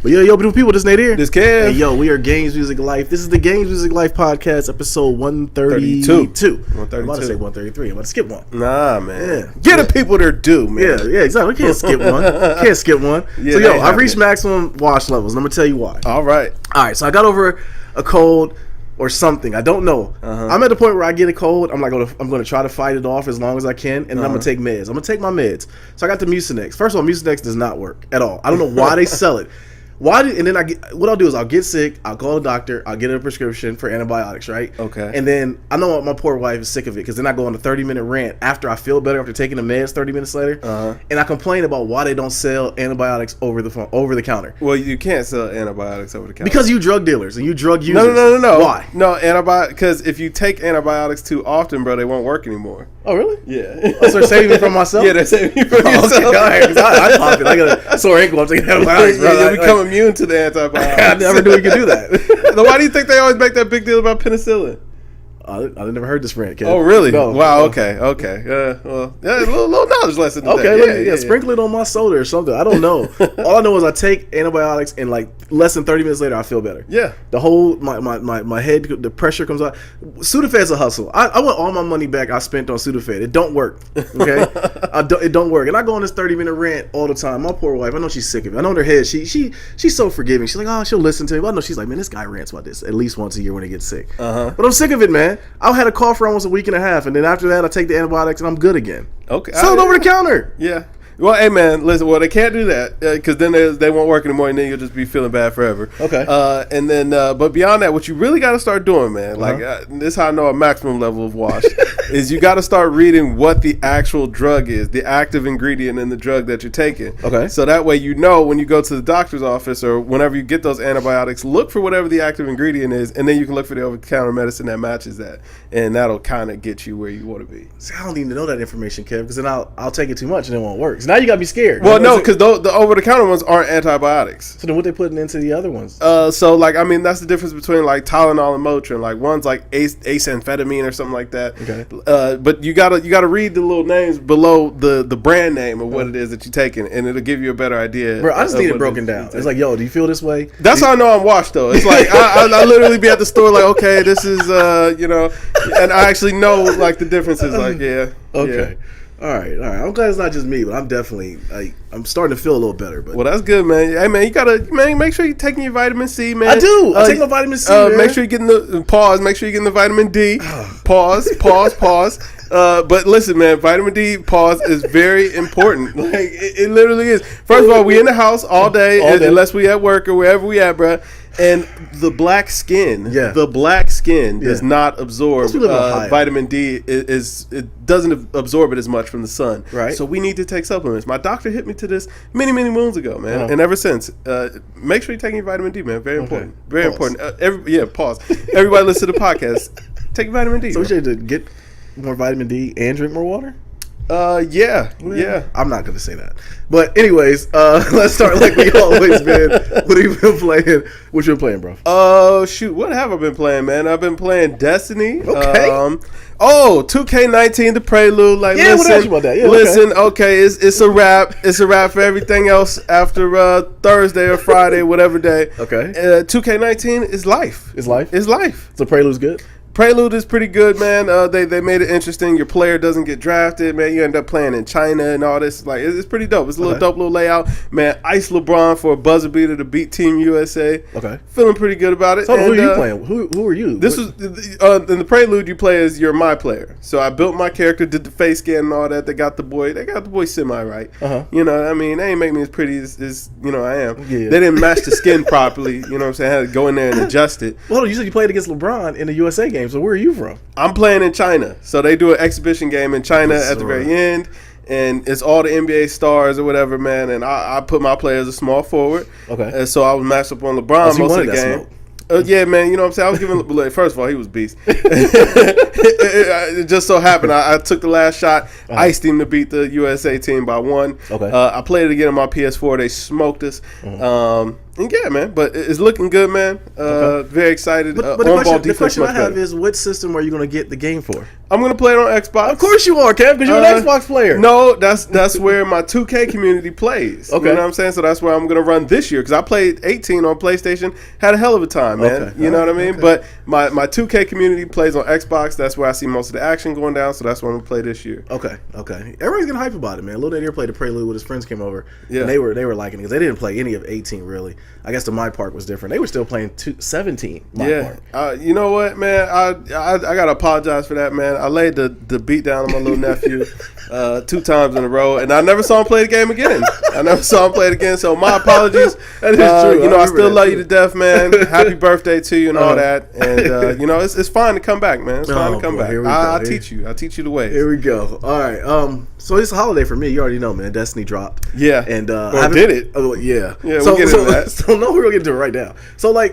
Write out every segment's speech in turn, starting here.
But yo, beautiful people, this Nate here. This Kaep. Hey, yo, we are Games Music Life. This is the Games Music Life podcast, episode 132. 132. I'm about to say 133. I'm about to skip one. Nah, man. Yeah. Get the people their due, man. Yeah, exactly. We can't skip one. Yeah, so, yo, I've reached maximum wash levels, and I'm going to tell you why. All right, so I got over a cold or something. I don't know. I'm at the point where I get a cold. I'm going to try to fight it off as long as I can, and then I'm going to take meds. I'm going to take my meds. So I got the Mucinex. First of all, Mucinex does not work at all. I don't know why they sell it. And then what I'll do is I'll get sick, I'll call the doctor, I'll get a prescription for antibiotics, right? Okay. And then I know my poor wife is sick of it because then I go on a 30-minute rant after I feel better after taking the meds 30 minutes later, and I complain about why they don't sell antibiotics over the counter. Well, you can't sell antibiotics over the counter because you drug dealers and you drug users. No. Why? No, because if you take antibiotics too often, bro, they won't work anymore. Oh, really? Yeah. So they're saving me from myself? Yeah, they're saving you from yourself. Okay, all right. 'Cause I pop it. I got a sore ankle. I'm taking antibiotics, bro. You become immune to the antibiotics. I never knew you could do that. Why do you think they always make that big deal about penicillin? I never heard this rant, kid. Oh, really? No. Wow, okay. Well, a little knowledge lesson today. Okay, sprinkle it on my soda or something. I don't know. All I know is I take antibiotics and like less than 30 minutes later, I feel better. Yeah. The whole, my head, the pressure comes out. Sudafed's a hustle. I want all my money back I spent on Sudafed. It don't work, okay? It don't work. And I go on this 30-minute rant all the time. My poor wife, I know she's sick of it. I know in her head, she's so forgiving. She's like, oh, she'll listen to me. But I know she's like, man, this guy rants about this at least once a year when he gets sick. But I'm sick of it, man. I had a cough for almost a week and a half, and then after that, I take the antibiotics, and I'm good again. Okay. Sell it over the counter. Yeah. Well, hey, man, listen, they can't do that because then they won't work anymore, and then you'll just be feeling bad forever. Okay. And then, but beyond that, what you really got to start doing, man, this is how I know a maximum level of wash, is you got to start reading what the actual drug is, the active ingredient in the drug that you're taking. Okay. So that way you know when you go to the doctor's office or whenever you get those antibiotics, look for whatever the active ingredient is, and then you can look for the over-the-counter medicine that matches that, and that'll kind of get you where you want to be. See, I don't need to know that information, Kev, because then I'll take it too much and it won't work. So now you got to be scared. Well, no, because the over-the-counter ones aren't antibiotics. So then what they putting into the other ones? That's the difference between like Tylenol and Motrin. Like one's like amphetamine or something like that. Okay. But you gotta read the little names below the brand name of what it is that you're taking, and it'll give you a better idea. Bro, I just need it broken down. It's like, yo, do you feel this way? That's how I know I'm washed though. It's like I literally be at the store like, okay, this is and I actually know like the differences. Like, yeah. Okay. Yeah. All right. I'm glad it's not just me, but I'm definitely I'm starting to feel a little better. But well, that's good, man. Hey, man, you gotta make sure you're taking your vitamin C, man. I do. I take my vitamin C. Man. Make sure you're getting the pause. Make sure you're getting the vitamin D. Pause. But listen, man, vitamin D is very important. Like it literally is. First of all, we in the house all day. Unless we at work or wherever we at, bro. And the black skin does not absorb vitamin D. It doesn't absorb it as much from the sun. Right. So we need to take supplements. My doctor hit me to this many moons ago, man. And ever since, make sure you're taking your vitamin D, man. Very important. Very important. Pause. Everybody listen to the podcast. Take vitamin D. So we should get more vitamin D and drink more water? Yeah. I'm not gonna say that. But anyways, let's start like we always been. What have you been playing? What you been playing, bro? Oh shoot, what have I been playing, man? I've been playing Destiny. Okay. 2K19, the prelude. Like, yeah, listen, what else about that? Yeah, listen. Okay, it's a wrap. It's a wrap for everything else after Thursday or Friday, whatever day. Okay. 2K19 is life. It's life. It's life. So Prelude's good. Prelude is pretty good, man. They made it interesting. Your player doesn't get drafted, man. You end up playing in China and all this. Like, it's pretty dope. It's a little dope little layout, man. Ice LeBron for a buzzer beater to beat Team USA. Okay, feeling pretty good about it. So who are you playing? Who are you? This was in the Prelude. You play as you're my player. So I built my character, did the face scan and all that. They got the boy semi right. You know, I mean, they ain't make me as pretty as I am. Yeah. They didn't match the skin properly. You know what I'm saying? I had to go in there and adjust it. Well, you said you played against LeBron in the USA game. So where are you from? I'm playing in China. So they do an exhibition game in China at the very end, and it's all the NBA stars or whatever, man. And I put my player as a small forward. Okay. And so I was matched up on LeBron most of the game. Yeah, man, you know what I'm saying? I was giving, first of all, he was beast. It just so happened I took the last shot, iced him to beat the USA team by 1. Okay. I played it again on my PS4. They smoked us. And yeah, man, but it's looking good, man. Very excited. But the question I have is, what system are you going to get the game for? I'm going to play it on Xbox. Of course you are, Kaep, because you're an Xbox player. No, that's where my 2K community plays. Okay. You know what I'm saying? So that's where I'm going to run this year, because I played 18 on PlayStation. Had a hell of a time, man. Okay. You know what I mean? Okay. But my 2K community plays on Xbox. That's where I see most of the action going down, so that's what I'm going to play this year. Okay. Everybody's getting hype about it, man. Lil Nate here played the Prelude with his friends came over. Yeah. And they were liking it, because they didn't play any of 18, really. I guess the My Park was different. They were still playing 17 My Park. You know what, man? I got to apologize for that, man. I laid the beat down on my little nephew 2 times in a row, and I never saw him play the game again. So my apologies. That is true. You know, I still love you to death, man. Happy birthday to you and all that. And you know, it's fine to come back, man. It's fine to come back. I'll teach you. I'll teach you the way. Here we go. All right. So it's a holiday for me. You already know, man. Destiny dropped. Yeah. And I did it. Oh, yeah. Yeah. We'll get into that. So no, we're gonna get into it right now. So like,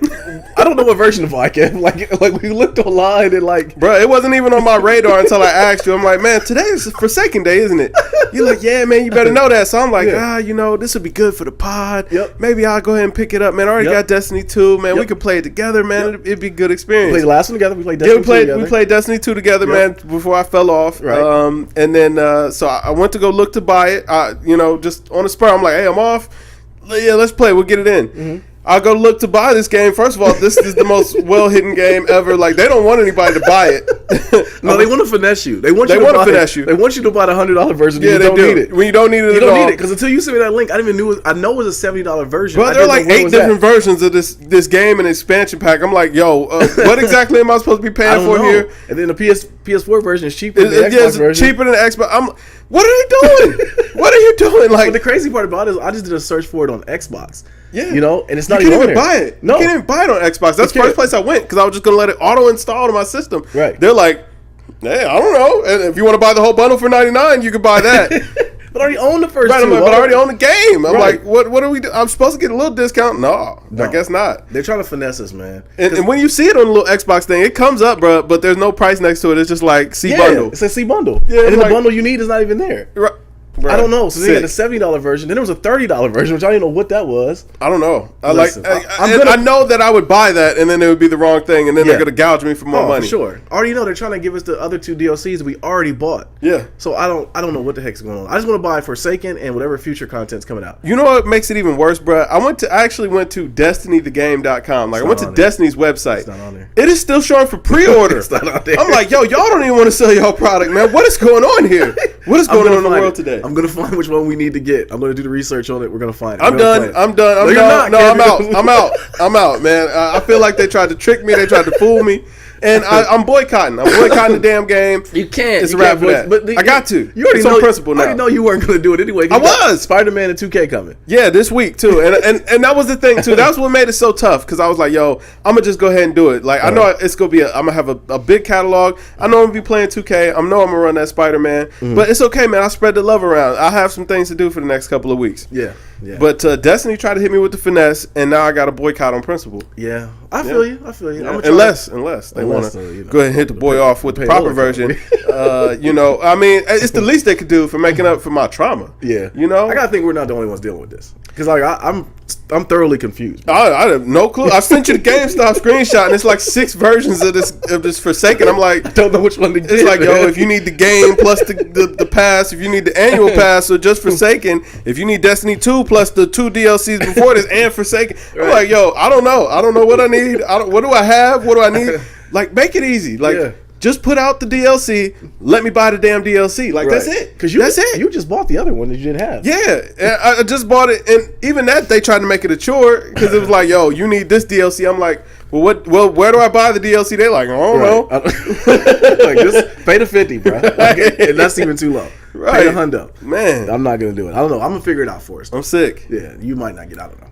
I don't know what version of Kaep. Like we looked online and like, bro, it wasn't even on my radar until I asked you. I'm like, man, today is Forsaken Day, isn't it? You're like, yeah, man, you better know that. So I'm like, you know, this would be good for the pod. Yep. Maybe I'll go ahead and pick it up, man. I already got Destiny 2, man. We could play it together, man. It'd be a good experience. We played the last one together. We played Destiny 2 together. We played Destiny 2 together, man, before I fell off. Right. And then so I went to go look to buy it. You know, just on the spur, I'm like, hey, I'm off. Yeah, let's play. We'll get it in. Mm-hmm. I'll go look to buy this game. First of all, this is the most well-hidden game ever. Like, they don't want anybody to buy it. No, they want to finesse you. They want you to finesse you. They want you to buy the $100 version. Yeah, they do. Need it. When you don't need it, you don't need it, because until you sent me that link, I didn't even knew. I know it was a $70 version. But there are like 8 different versions of this game and expansion pack. I'm like, yo, what exactly am I supposed to be paying for here? And then the PS4 version is cheaper than the Xbox version. Cheaper than the Xbox. What are they doing? What are you doing? Like, but the crazy part about it is, I just did a search for it on Xbox. Yeah, you know, and it's not even on there. Buy it. No, you can't even buy it on Xbox. That's the first place I went, because I was just gonna let it auto install to my system. Right. They're like, hey, I don't know. And if you want to buy the whole bundle for $99, you can buy that. But I already own the first two. But I already own the game. I'm like, what do we do? I'm supposed to get a little discount? No, I guess not. They're trying to finesse us, man. And when you see it on the little Xbox thing, it comes up, bro, but there's no price next to it. It's just like bundle. It says C bundle. Yeah, and then the bundle you need is not even there. Right. Bro, I don't know. So they had a $70 version. Then there was a $30 version, which I didn't know what that was. I don't know. I know that I would buy that, and then it would be the wrong thing, and then they're gonna gouge me for more money. For sure. I already know they're trying to give us the other 2 DLCs we already bought. Yeah. So I don't know what the heck's going on. I just want to buy Forsaken and whatever future content's coming out. You know what makes it even worse, bro? I actually went to DestinyTheGame.com. Like, I went to Destiny's website. It's not on there. It is still showing for pre-order. It's not on there. I'm like, yo, y'all don't even want to sell y'all product, man. What is going on here? What is going on in the world today? I'm gonna find which one we need to get. I'm gonna do the research on it. We're gonna find it. I'm done. I'm out, man. I feel like they tried to trick me. They tried to fool me. And I'm boycotting. I'm boycotting the damn game. You can't. It's a wrap for that. But I got to. You already know principle now. I already know you weren't going to do it anyway. I was. Spider-Man and 2K coming. Yeah, this week too. And that was the thing too. That's what made it so tough, because I was like, yo, I'm gonna just go ahead and do it. Like, I know it's gonna be. I'm gonna have a big catalog. I know I'm gonna be playing 2K. I know I'm gonna run that Spider-Man. Mm-hmm. But it's okay, man. I spread the love around. I have some things to do for the next couple of weeks. Yeah. Yeah. But Destiny tried to hit me with the finesse, and now I got a boycott on principle. Yeah, I feel you. Yeah. Unless they want to go ahead and hit the boy off with the proper version. You know, I mean, it's the least they could do for making up for my trauma. Yeah, you know, I gotta think we're not the only ones dealing with this, because like I'm thoroughly confused. I have no clue. I sent you the GameStop screenshot, and it's like 6 versions of this Forsaken. I'm like, I don't know which one to get. It's like, yo, if you need the game plus the pass, if you need the annual pass or just Forsaken, if you need Destiny 2 plus the 2 DLCs before this and Forsaken. Right. I'm like, yo, I don't know what I need. What do I have? What do I need? Like, make it easy. Like, just put out the DLC. Let me buy the damn DLC. Like, that's it. Because that's it. You just bought the other one that you didn't have. Yeah, and I just bought it, and even that they tried to make it a chore, because it was like, yo, you need this DLC. I'm like, well, where do I buy the DLC? They're like, I don't know. Like, just pay the $50, bro. Like, and that's even too low. Right. Pay the $100. Man, I'm not gonna do it. I don't know. I'm gonna figure it out for us. I'm sick. Yeah, you might not get. I don't know.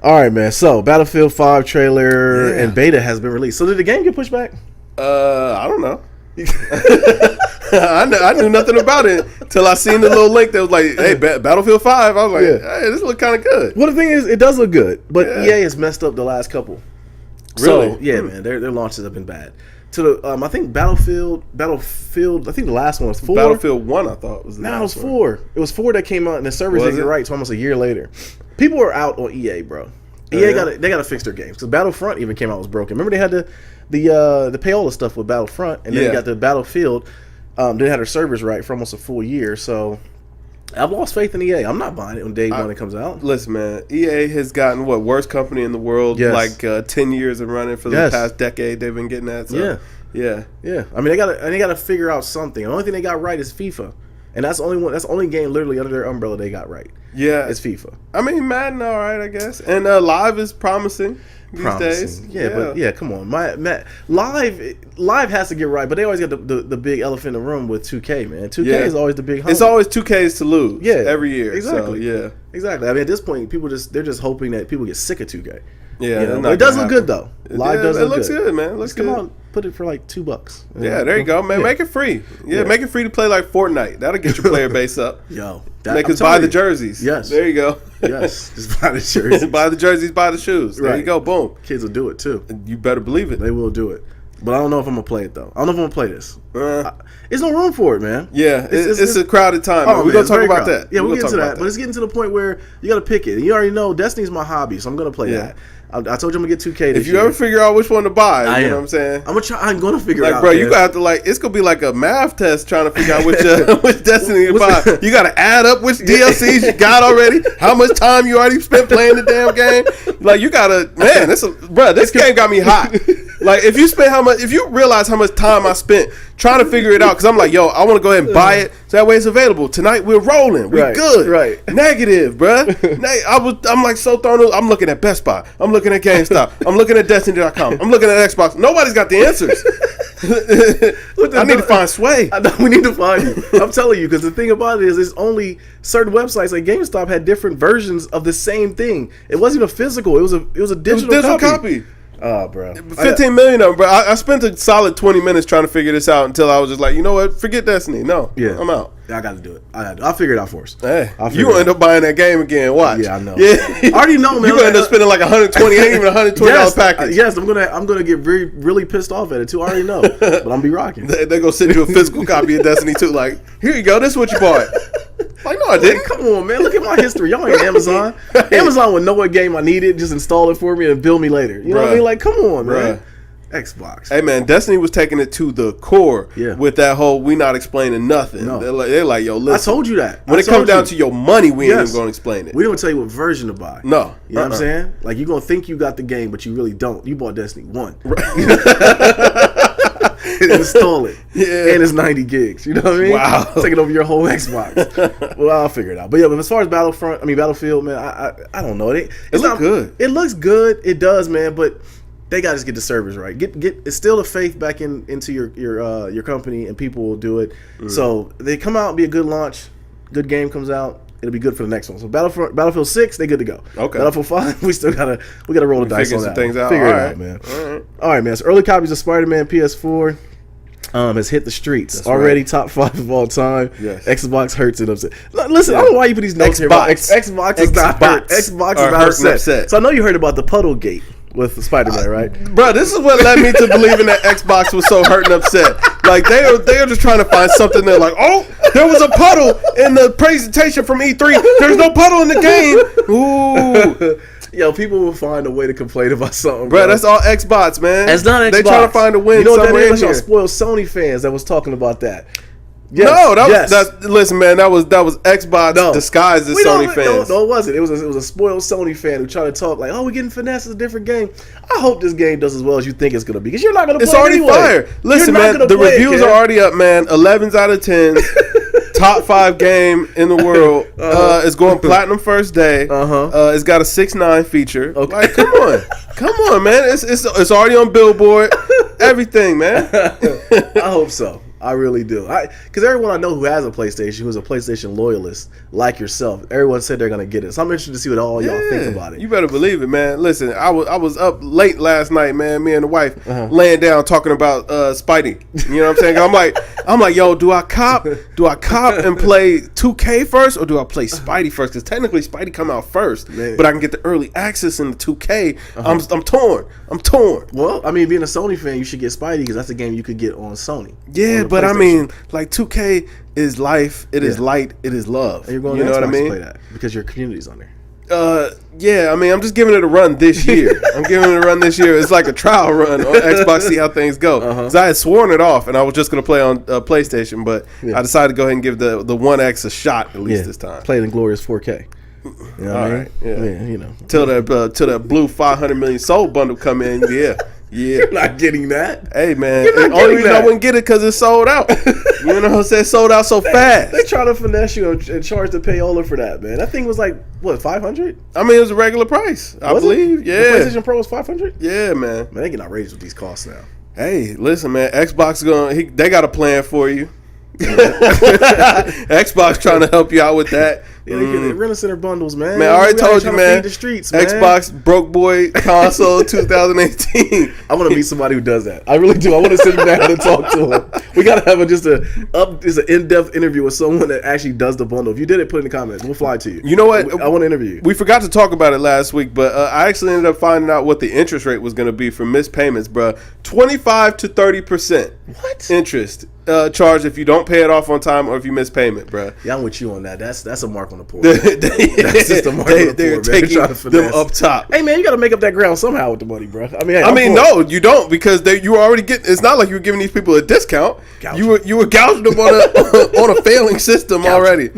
All right, man. So Battlefield 5 trailer and beta has been released. So did the game get pushed back? I don't know. I knew nothing about it until I seen the little link that was like, hey, Battlefield 5. I was like, hey, this look kind of good. Well, the thing is, it does look good, but EA has messed up the last couple. Really? So, yeah, man, their launches have been bad. To the I think Battlefield. I think the last one was 4. Battlefield 1, I thought was. No, it was 4. It was 4 that came out, and the servers didn't get right. It's almost a year later. People are out on EA, bro. EA they got to fix their games because Battlefront even came out was broken. Remember they had the payola stuff with Battlefront, and then they got the Battlefield. They had their servers right for almost a full year, so I've lost faith in EA. I'm not buying it on day one it comes out. Listen, man, EA has gotten worst company in the world, like 10 years of running for the past decade. They've been getting that. So. Yeah. I mean, they got to figure out something. The only thing they got right is FIFA, and that's the only one. That's the only game literally under their umbrella they got right. Yeah, it's FIFA. I mean, Madden, all right, I guess, and Live is promising. These days. But come on, Live has to get right, but they always got the big elephant in the room with 2K, man. 2K is always the big. It's always 2Ks to lose. Every year. Exactly. So, exactly. I mean, at this point, they're just hoping that people get sick of 2K. Yeah, it does look good though. Live does. It looks good, man. It looks good. Come on, put it for like $2. Yeah, there you go, man. Make it free. Yeah, make it free to play like Fortnite. That'll get your player base up. Make us buy the jerseys. Yes, there you go. Yes, just buy the jerseys. Buy the jerseys, buy the shoes. There you go. Boom. Kids will do it too. You better believe it. They will do it. But I don't know if I'm gonna play it though. I don't know if I'm gonna play this. There's no room for it, man. Yeah, it's a crowded time. We're gonna talk about that. Yeah, we'll get into that. But it's getting to the point where you gotta pick it. And you already know Destiny's my hobby, so I'm gonna play that. I told you I'm gonna get 2K this year. If you ever figure out which one to buy, you know what I'm saying? I'm gonna figure it out. Bro, you gotta have to it's gonna be like a math test trying to figure out which Destiny to buy. You gotta add up which DLCs you got already, how much time you already spent playing the damn game. Like you gotta, man, this game got me hot. Like if you realize how much time I spent trying to figure it out, because I'm like, yo, I want to go ahead and buy it so that way it's available. Tonight we're rolling, we're good. Right. Negative, bruh. I'm like so thrown. I'm looking at Best Buy. I'm looking at GameStop. I'm looking at Destiny.com. I'm looking at Xbox. Nobody's got the answers. I need to find Sway. We need to find you. I'm telling you, because the thing about it is, it's only certain websites like GameStop had different versions of the same thing. It wasn't even physical. It was a digital copy. Oh, bro. 15 million of them, bro. I spent a solid 20 minutes trying to figure this out until I was just like, you know what? Forget Destiny. No. I'm out. I got to do it. I'll figure it out for us. Hey, you will end up buying that game again. Watch. Yeah, I know. Yeah. I already know, man. You're going to end up spending like $120, ain't even $120 package. Yes, I'm gonna get really pissed off at it, too. I already know. But I'm going to be rocking. They're going to send you a physical copy of Destiny 2. Like, here you go. This is what you bought. Like, no, I didn't. Come on, man. Look at my history. Y'all ain't Amazon. Amazon would know what game I needed, just install it for me and bill me later. You know what I mean? Like, come on, man. Xbox. Hey, man, Destiny was taking it to the core with that whole we not explaining nothing. No. They're like, yo, listen. I told you that. When it comes down to your money, we ain't even going to explain it. We don't tell you what version to buy. No. You know what I'm saying? Like, you're going to think you got the game, but you really don't. You bought Destiny 1. Right. Install it. Yeah. And it's 90 gigs. You know what I mean? Wow. Taking over your whole Xbox. Well, I'll figure it out. But yeah, but as far as Battlefield, man, I don't know. It looks good. It looks good. It does, man, but they gotta just get the servers right. It's still a faith back into your company, and people will do it. So they come out and be a good launch. Good game comes out. It'll be good for the next one. So Battlefield 6, they good to go. Okay. Battlefield 5, we gotta roll the dice on that. Things out. Figure it out, man. All right, man. So early copies of Spider-Man PS4 has hit the streets. That's already top 5 of all time. Yes. Xbox hurts it upset. Listen, I don't know why you put these notes here. Xbox is not hurt. Xbox is not upset. So I know you heard about the Puddlegate with Spider-Man, right? Bro, this is what led me to believing that Xbox was so hurt and upset. Like they are just trying to find something. They're like, oh, there was a puddle in the presentation from E3. There's no puddle in the game. Ooh. Yo, people will find a way to complain about something, bro. That's all Xbox, man. It's not Xbox. They trying to find a win. You know what somewhere that is? Y'all spoiled Sony fans that was talking about that. Yes, no, that's listen, man. That was Xbox disguised as Sony fans. No, it wasn't. It was a spoiled Sony fan who tried to talk like, "Oh, we're getting finesse. It's a different game." I hope this game does as well as you think it's gonna be, because you're not gonna. It's already fire. Listen, man. The reviews are already up, man. 11s out of 10s. Top 5 game in the world. It's going platinum first day. It's got a 6.9 feature. Okay. Like, come on, man. It's already on Billboard. Everything, man. I hope so. I really do. Because everyone I know who has a PlayStation, who's a PlayStation loyalist, like yourself, everyone said they're gonna get it. So I'm interested to see what all y'all think about it. You better believe it, man. Listen, I was up late last night, man. Me and the wife laying down talking about Spidey. You know what I'm saying? I'm like, yo, do I cop and play 2K first, or do I play Spidey first? Because technically Spidey come out first, but I can get the early access in the 2K. I'm torn. Well, I mean, being a Sony fan, you should get Spidey because that's a game you could get on Sony. Yeah, but I mean, like 2K is life. It is light. It is love. And you're going to Xbox to play that because your community's on there. Yeah, I mean, I'm just giving it a run this year. It's like a trial run on Xbox, see how things go. Because I had sworn it off, and I was just going to play on PlayStation, but I decided to go ahead and give the One X a shot at least this time. Play it in glorious 4K. You know all right, yeah, you know. Till that blue 500 million soul bundle come in, yeah. You're not getting that. Hey, man. The only reason I wouldn't get it because it's sold out. You know what I'm saying? Sold out so fast. They try to finesse you and charge the payola for that, man. That thing was like, what, $500? I mean, it was a regular price, I believe. Yeah. The PlayStation Pro was $500? Yeah, man. Man, they getting outrageous with these costs now. Hey, listen, man. Xbox they got a plan for you. Xbox trying to help you out with that. Yeah, they get Rent-A-Center bundles, man. Man, I already told you, man. The streets, man. Xbox broke boy console 2018. I want to meet somebody who does that. I really do. I want to sit down and talk to him. We gotta have just an in-depth interview with someone that actually does the bundle. If you did it, put it in the comments. We'll fly to you. You know what? I want to interview you. We forgot to talk about it last week, but I actually ended up finding out what the interest rate was going to be for missed payments, bro. 25 to 30%. What? Interest charged if you don't pay it off on time or if you miss payment, bro. Yeah, I'm with you on that. That's a mark on the poor. That's just a mark on the poor. They're taking them up top. Hey, man, you got to make up that ground somehow with the money, bro. I mean, no, you don't, because you were already getting. It's not like you were giving these people a discount. You were gouging them on a failing system already.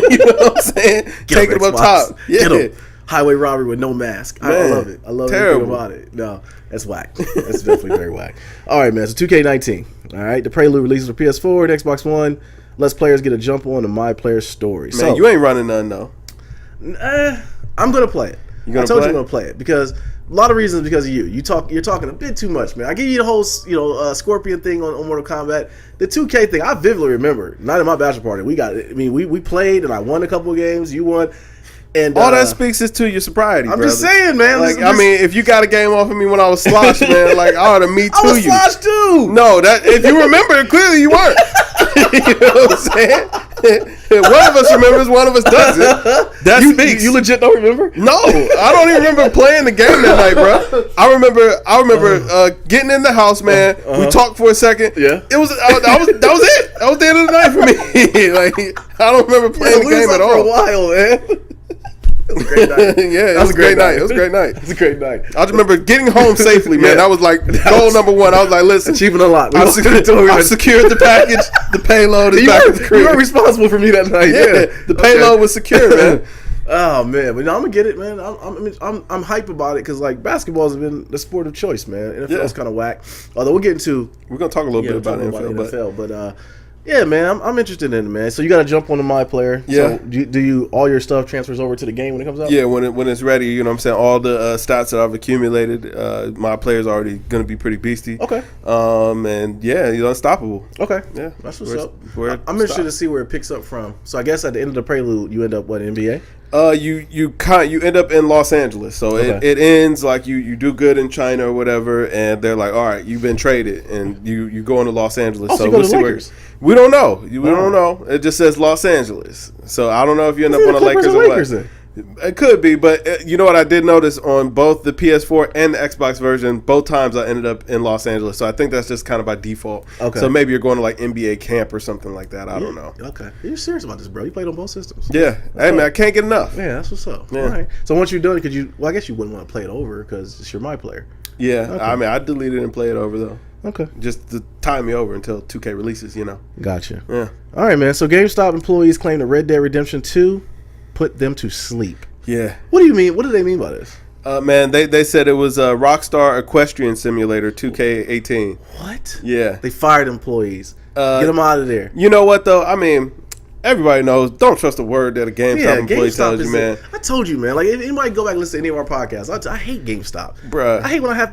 You know what I'm saying? Taking them up top. Yeah. Get them. Highway robbery with no mask. Man, I love it. I love everything about it. No, that's whack. That's definitely very whack. All right, man. So 2K19. All right. The Prelude releases for PS4 and Xbox One. Lets players get a jump on the My Player story. Man, you ain't running none, though. I'm going to play it. I told you I'm going to play it because a lot of reasons because of you. You're talking a bit too much, man. I give you the whole, Scorpion thing on Mortal Kombat. The 2K thing, I vividly remember. Not in my bachelor party. We played and I won a couple of games. You won. And all that speaks is to your sobriety. I'm brother. Just saying, man. Like, I mean, if you got a game off of me when I was sloshed, man, like I ought to me to you. I was sloshed too. No, if you remember it, clearly you weren't. You know what I'm saying? One of us remembers, one of us doesn't. That speaks. You legit don't remember? No, I don't even remember playing the game that night, bro. I remember getting in the house, man. We talked for a second. Yeah. It was that was it. That was the end of the night for me. Like I don't remember playing the game at all. For a while, man. It was a great night. Yeah, it was a great night. It was a great night. It was a great night. I just remember getting home safely, man. That was like goal number one. I was like, listen, achievement unlocked. I secured the package. The payload is back in the crib. You were responsible for me that night. Yeah, the payload was secure, man. Oh man, but no, I'm gonna get it, man. I'm hype about it because like basketball has been the sport of choice, man. NFL's kind of whack. Although we're gonna talk a little bit about NFL, but yeah, man, I'm interested in it, man. So you got to jump on the My Player. Yeah. So do you all your stuff transfers over to the game when it comes out? Yeah, when it's ready, you know what I'm saying? All the stats that I've accumulated, My Player's already going to be pretty beastie. Okay. And yeah, he's unstoppable. Okay. Yeah. That's what's up. I'm interested to see where it picks up from. So I guess at the end of the Prelude, you end up NBA? You end up in Los Angeles, so it ends like you do good in China or whatever, and they're like, all right, you've been traded, and you go into Los Angeles. So we'll see where. We don't know. We don't know. It just says Los Angeles, so I don't know if you end up on the Lakers or what. Then? It could be, but you know what I did notice on both the PS4 and the Xbox version, both times I ended up in Los Angeles. So I think that's just kind of by default. Okay. So maybe you're going to like NBA camp or something like that. I don't know. Okay. You're serious about this, bro. You played on both systems. Yeah. Hey, man, I can't get enough. Yeah, that's what's up. Yeah. All right. So once you're done, I guess you wouldn't want to play it over because it's your My Player. Yeah. Okay. I mean, I deleted it and play it over, though. Okay. Just to tie me over until 2K releases, you know. Gotcha. Yeah. All right, man. So GameStop employees claim that Red Dead Redemption 2 put them to sleep. Yeah. What do you mean? What do they mean by this? Man, they said it was a Rockstar Equestrian Simulator 2K18. What? Yeah. They fired employees. Get them out of there. You know what, though? I mean, everybody knows, don't trust a word that a GameStop employee tells you, man. I told you, man. Like, if anybody go back and listen to any of our podcasts, I hate GameStop. Bruh. I hate when I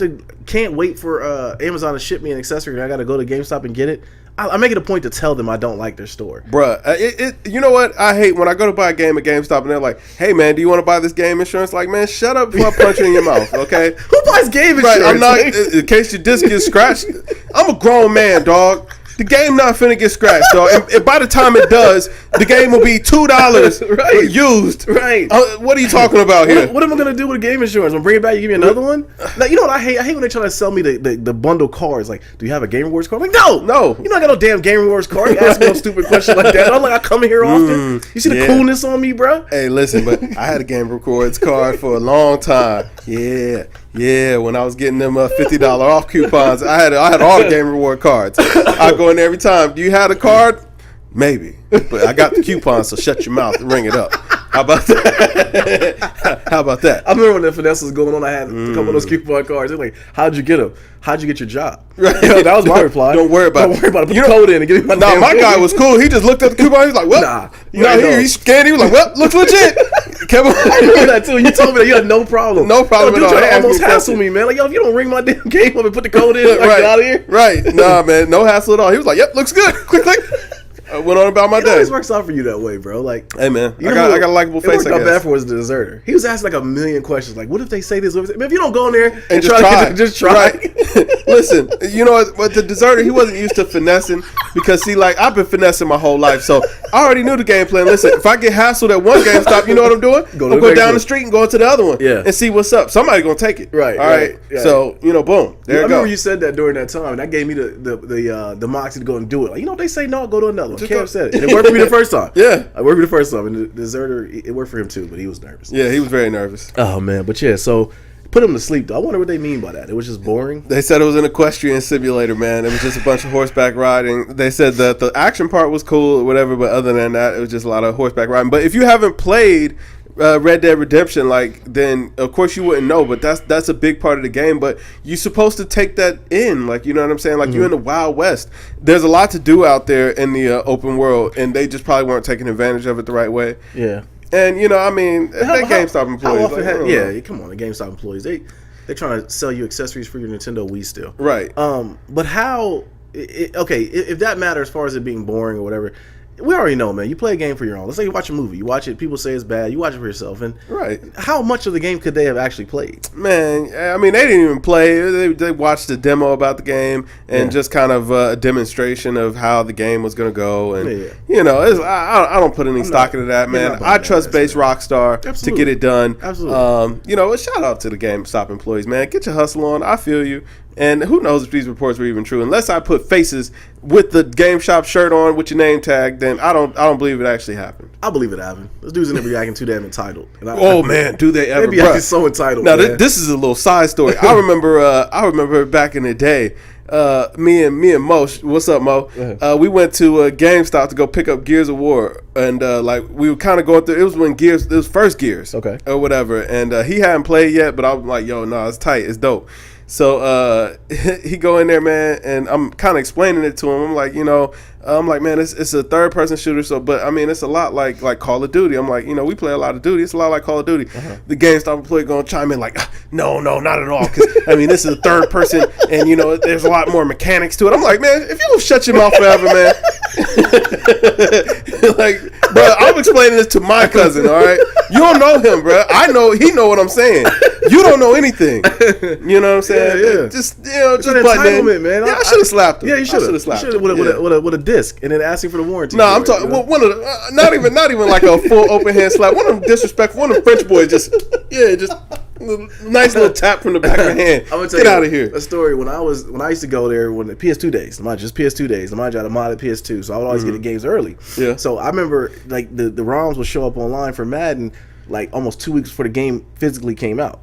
can't wait for Amazon to ship me an accessory and I got to go to GameStop and get it. I make it a point to tell them I don't like their store. Bruh, you know what? I hate when I go to buy a game at GameStop and they're like, hey, man, do you want to buy this game insurance? Like, man, shut up before I punch you in your mouth, okay? Who buys game insurance? I'm not, in case your disc gets scratched. I'm a grown man, dog. The game not finna get scratched, dog. And by the time it does, The game will be $2 used. Right. What are you talking about here? What am I gonna do with a game insurance? I'm gonna bring it back. You give me another one. Now, you know what I hate? I hate when they try to sell me the bundle cards. Like, do you have a Game Rewards card? I'm like, no. You know I got no damn Game Rewards card. You ask me no stupid question like that. I'm like, I come here often. You see the coolness on me, bro? Hey, listen, but I had a Game Rewards card for a long time. Yeah, when I was getting them $50 off coupons, I had all the Game Reward cards. I go in there every time. Do you have a card? Maybe, but I got the coupons, so shut your mouth and ring it up. How about that? How about that? I remember when the finesse was going on. I had a couple of those coupon cards. They're like, "How'd you get them? How'd you get your job?" Right. That was my reply. Don't worry about it. Put the code in and give me my. My guy was cool. He just looked at the coupon. He was like, "Well, he scanned. He was like, well, looks legit." I remember that too. You told me that you had no problem. No problem at all. You almost hassle me, man. Like, yo, if you don't ring my damn game up and put the code in, get out of here. Right. Nah, man, no hassle at all. He was like, "Yep, looks good." Click. I went on about my day. It always works out for you that way, bro. Like, hey, man, I got a likable face. It worked out bad for was the deserter. He was asking like a million questions. Like, what if they say this? Man, if you don't go in there and just try. Right. Listen, you know what? The deserter, he wasn't used to finessing because, see, like, I've been finessing my whole life, so I already knew the game plan. Listen, if I get hassled at one GameStop, you know what I'm doing? I'm going down the street and going to the other one and see what's up. Somebody gonna take it. Right. All right. So, boom. There you go. I remember you said that during that time, and that gave me the moxie to go and do it. Like, you know, if they say no, go to another one. Kaep said it. And it worked for me the first time. Yeah. It worked for me the first time. And the deserter, it worked for him too, but he was nervous. Yeah, he was very nervous. Oh, man. But yeah, so put him to sleep, though. I wonder what they mean by that. It was just boring. They said it was an equestrian simulator, man. It was just a bunch of horseback riding. They said that the action part was cool or whatever, but other than that, it was just a lot of horseback riding. But if you haven't played Red Dead Redemption, then of course you wouldn't know, but that's a big part of the game. But you're supposed to take that in, like, you know what I'm saying? Like, you're in the Wild West. There's a lot to do out there in the open world, and they just probably weren't taking advantage of it the right way. Yeah. And I mean, they're GameStop employees. Come on, the GameStop employees. They're trying to sell you accessories for your Nintendo Wii still. Right. But how? Okay, if that matters as far as it being boring or whatever. We already know, man. You play a game for your own. Let's say you watch a movie. You watch it. People say it's bad. You watch it for yourself. And how much of the game could they have actually played? Man, I mean, they didn't even play. They watched a demo about the game and just kind of a demonstration of how the game was going to go. And I don't put any stock into that, man. I trust base Rockstar to get it done. Absolutely. A shout out to the GameStop employees, man. Get your hustle on. I feel you. And who knows if these reports were even true? Unless I put faces with the Game Shop shirt on with your name tag, then I don't believe it actually happened. I believe it happened. Those dudes in there be acting too damn entitled. Man, do they ever? They be acting so entitled. Now this is a little side story. I remember back in the day. Me and Mo, what's up, Mo? We went to GameStop to go pick up Gears of War, and we were kind of going through. It was when it was first Gears, or whatever. And he hadn't played yet, but I was like, "Yo, no, it's tight, it's dope." So he go in there, man, and I'm kind of explaining it to him. I'm like, man, it's a third person shooter. So, but I mean, it's a lot like Call of Duty. I'm like, we play a lot of Duty. It's a lot like Call of Duty. The GameStop employee gonna chime in like, no, not at all. Because I mean, this is a third person, and there's a lot more mechanics to it. I'm like, man, if you don't shut your mouth forever, man. Like, bro, I'm explaining this to my cousin. All right, you don't know him, bro. I know he know what I'm saying. You don't know anything. You know what I'm saying? Yeah. Just entitlement, man. Yeah, I should have slapped him. Yeah, you should have slapped him with a disc and then asking for the warranty. No, I'm talking one of the not even like a full open hand slap. One of them disrespectful. One of them French boys just nice little tap from the back of the hand. I'm gonna tell Get out of here. A story when I used to go there when the PS2 days. Mind you, just PS2 days. Mind you, I had a modded PS2, so I would always get the games early. Yeah. So I remember like the ROMs would show up online for Madden like almost 2 weeks before the game physically came out.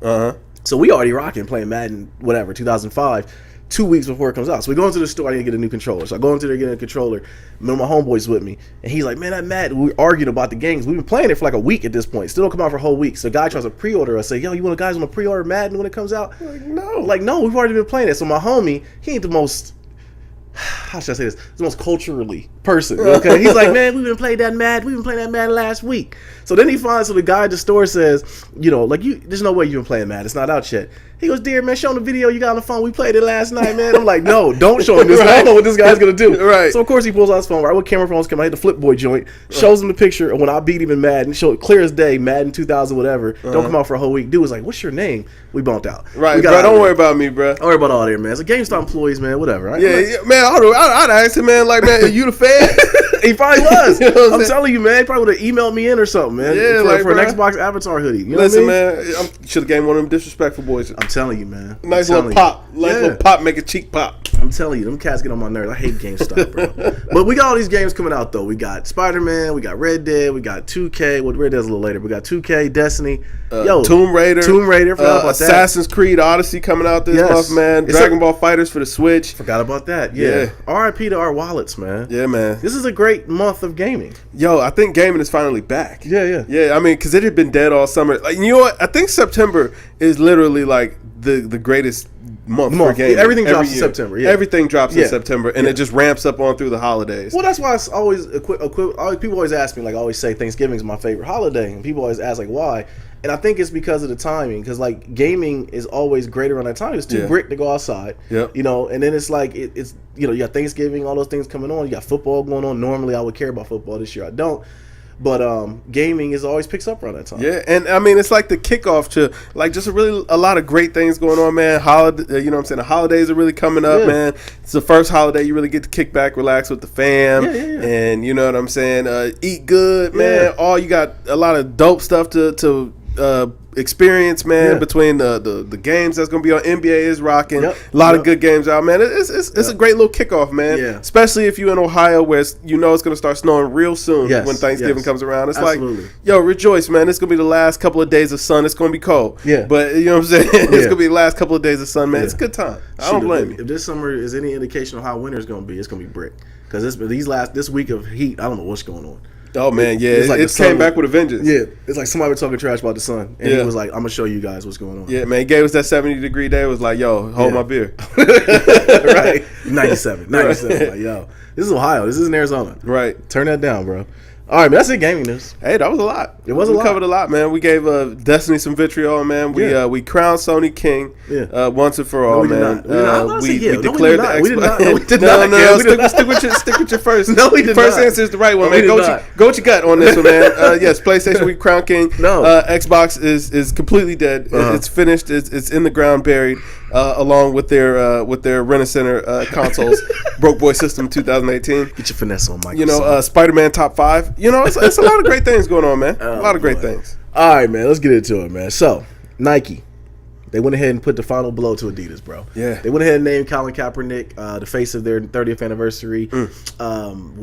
So we already rocking playing Madden, whatever, 2005, 2 weeks before it comes out. So we go into the store, I need to get a new controller. So I go into there, get a controller. One of my homeboys with me. And he's like, man, that Madden, we argued about the games. We've been playing it for like a week at this point. Still don't come out for a whole week. So a guy tries to pre-order us. Say, yo, you guys want to pre-order Madden when it comes out? Like, no, we've already been playing it. So my homie, he ain't the most, how should I say this? The most culturally person. Okay, he's like, man, we've been playing that Madden last week. So then he finds, so the guy at the store says, there's no way you've been playing Madden. It's not out yet. He goes, dear man, show him the video you got on the phone. We played it last night, man. I'm like, no, don't show him this. I don't know what this guy's gonna do. Right. So of course he pulls out his phone. Right with camera phones, I hit the Flip Boy joint, shows him the picture of when I beat him in Madden, show it clear as day, Madden 2000, whatever. Don't come out for a whole week. Dude was like, what's your name? We bumped out. Right, bro. Don't worry about me, bro. Don't worry about all there, man. It's a GameStop employees, man. Whatever. Right? Yeah, man. I'd ask him, man. Like, man, are you the fan? He probably was. You know I'm telling you, man. He probably would have emailed me in or something, man. Yeah, for an Xbox Avatar hoodie. You know Listen, man, I should have gave one of them disrespectful boys. I'm telling you, man. Nice little pop. Little pop, make a cheek pop. I'm telling you, them cats get on my nerves. I hate GameStop, bro. But we got all these games coming out, though. We got Spider-Man, we got Red Dead, we got 2K. Well, Red Dead's a little later. We got 2K, Destiny. Tomb Raider. Forgot about Assassin's Creed Odyssey coming out this month, man. Dragon Ball Fighters for the Switch. Forgot about that. Yeah. RIP to our wallets, man. Yeah, man. This is a great month of gaming. Yo, I think gaming is finally back. Yeah. I mean, because it had been dead all summer. Like, you know what? I think September is literally like the greatest month for gaming. Everything drops in September. Yeah. Everything drops in September, and it just ramps up on through the holidays. Well, that's why it's always people always ask me, like, I always say Thanksgiving is my favorite holiday, and people always ask, like, why? And I think it's because of the timing, because like gaming is always great around that time. It's too brick to go outside, you know. And then it's like it's you know, you got Thanksgiving, all those things coming on. You got football going on. Normally, I would care about football. This year, I don't. But gaming is always picks up around that time. Yeah, and I mean it's like the kickoff to like just a lot of great things going on, man. Holiday, you know what I'm saying? The holidays are really coming up, man. It's the first holiday you really get to kick back, relax with the fam, and you know what I'm saying? Eat good, man. You got a lot of dope stuff to experience, man. Between the games that's gonna be on, NBA is rocking. A lot of good games out, man. It's a great little kickoff, man. Especially if you're in Ohio, where it's gonna start snowing real soon when Thanksgiving comes around. It's like, yo, rejoice, man. It's gonna be the last couple of days of sun. It's gonna be cold, but you know what I'm saying. It's gonna be the last couple of days of sun, man. It's a good time. I don't blame you. If this summer is any indication of how winter is gonna be, it's gonna be brick. Because this week of heat, I don't know what's going on. Oh man, it came back with a vengeance. Yeah, it's like somebody was talking trash about the sun, and he was like, "I'm gonna show you guys what's going on." Yeah, man, he gave us that 70-degree day. It was like, "Yo, hold my beer." Right, 97. Like, yo, this is Ohio. This isn't Arizona. Right, turn that down, bro. All right, man, that's it. Gaming news. Hey, that was a lot. It was a lot. We covered a lot, man. We gave Destiny some vitriol, man. We crowned Sony king once and for all, man. We declared the Xbox. We did not. No. Stick with your first. No, we did first not. answer is the right one, man. Go with your gut on this one, man. Yes, PlayStation, we crowned king. No, Xbox is completely dead. It's finished. It's in the ground, buried, along with their Rent-A-Center consoles. Broke Boy System 2018. Get your finesse on, Mike. You know, Spider-Man top 5. You know, it's a lot of great things going on, man. A lot of great things. All right, man. Let's get into it, man. So, Nike, they went ahead and put the final blow to Adidas, bro. Yeah. They went ahead and named Colin Kaepernick the face of their 30th anniversary.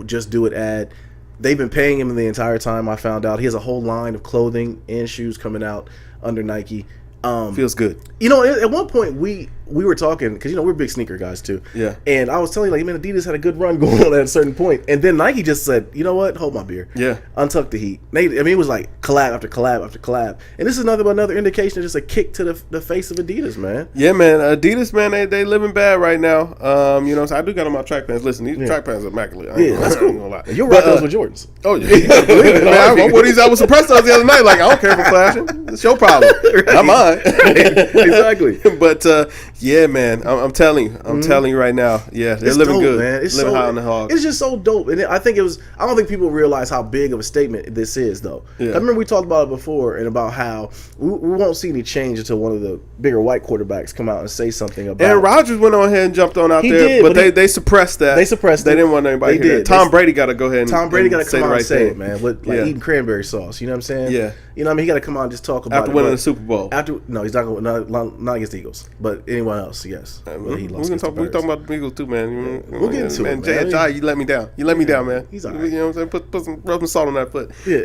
Just Do It ad. They've been paying him the entire time. I found out he has a whole line of clothing and shoes coming out under Nike. Feels good. You know, at one point we were talking, because, you know, we're big sneaker guys too. Yeah. And I was telling you, like, man, Adidas had a good run going on at a certain point. And then Nike just said, you know what? Hold my beer. Yeah. Untuck the heat. It was like collab after collab after collab. And this is another indication of just a kick to the face of Adidas, man. Yeah, man. Adidas, man, they living bad right now. You know, so I do got on my track pants. Listen, these track pants are immaculate. That's cool. You're right, those with Jordans. Oh, yeah. Man, I wore these. I was suppressed those the other night. Like, I don't care if I'm flashing. It's your problem. Not mine. Exactly. But yeah, man, I'm telling you right now. Yeah, they're living dope, good. Man. It's living so, high on the hog. It's just so dope, and I think it was. I don't think people realize how big of a statement this is, though. Yeah. I remember we talked about it before, and about how we won't see any change until one of the bigger white quarterbacks come out and say something about. Aaron Rodgers went on ahead and jumped on out there, but they suppressed that. They suppressed. They didn't want anybody to hear that. Tom Brady got to go ahead and Tom Brady got to come out and say it, man. With like eating eating cranberry sauce, you know what I'm saying? Yeah. You know what I mean? He got to come out and just talk about after winning the Super Bowl. No, he's not going. Not against the Eagles, but anyone else, yes. We're talking about the Eagles too, man. We'll get into it, man. Jai, you let me down. You let me down, man. He's all right. You know what I'm saying? Rub some salt on that foot. Yeah.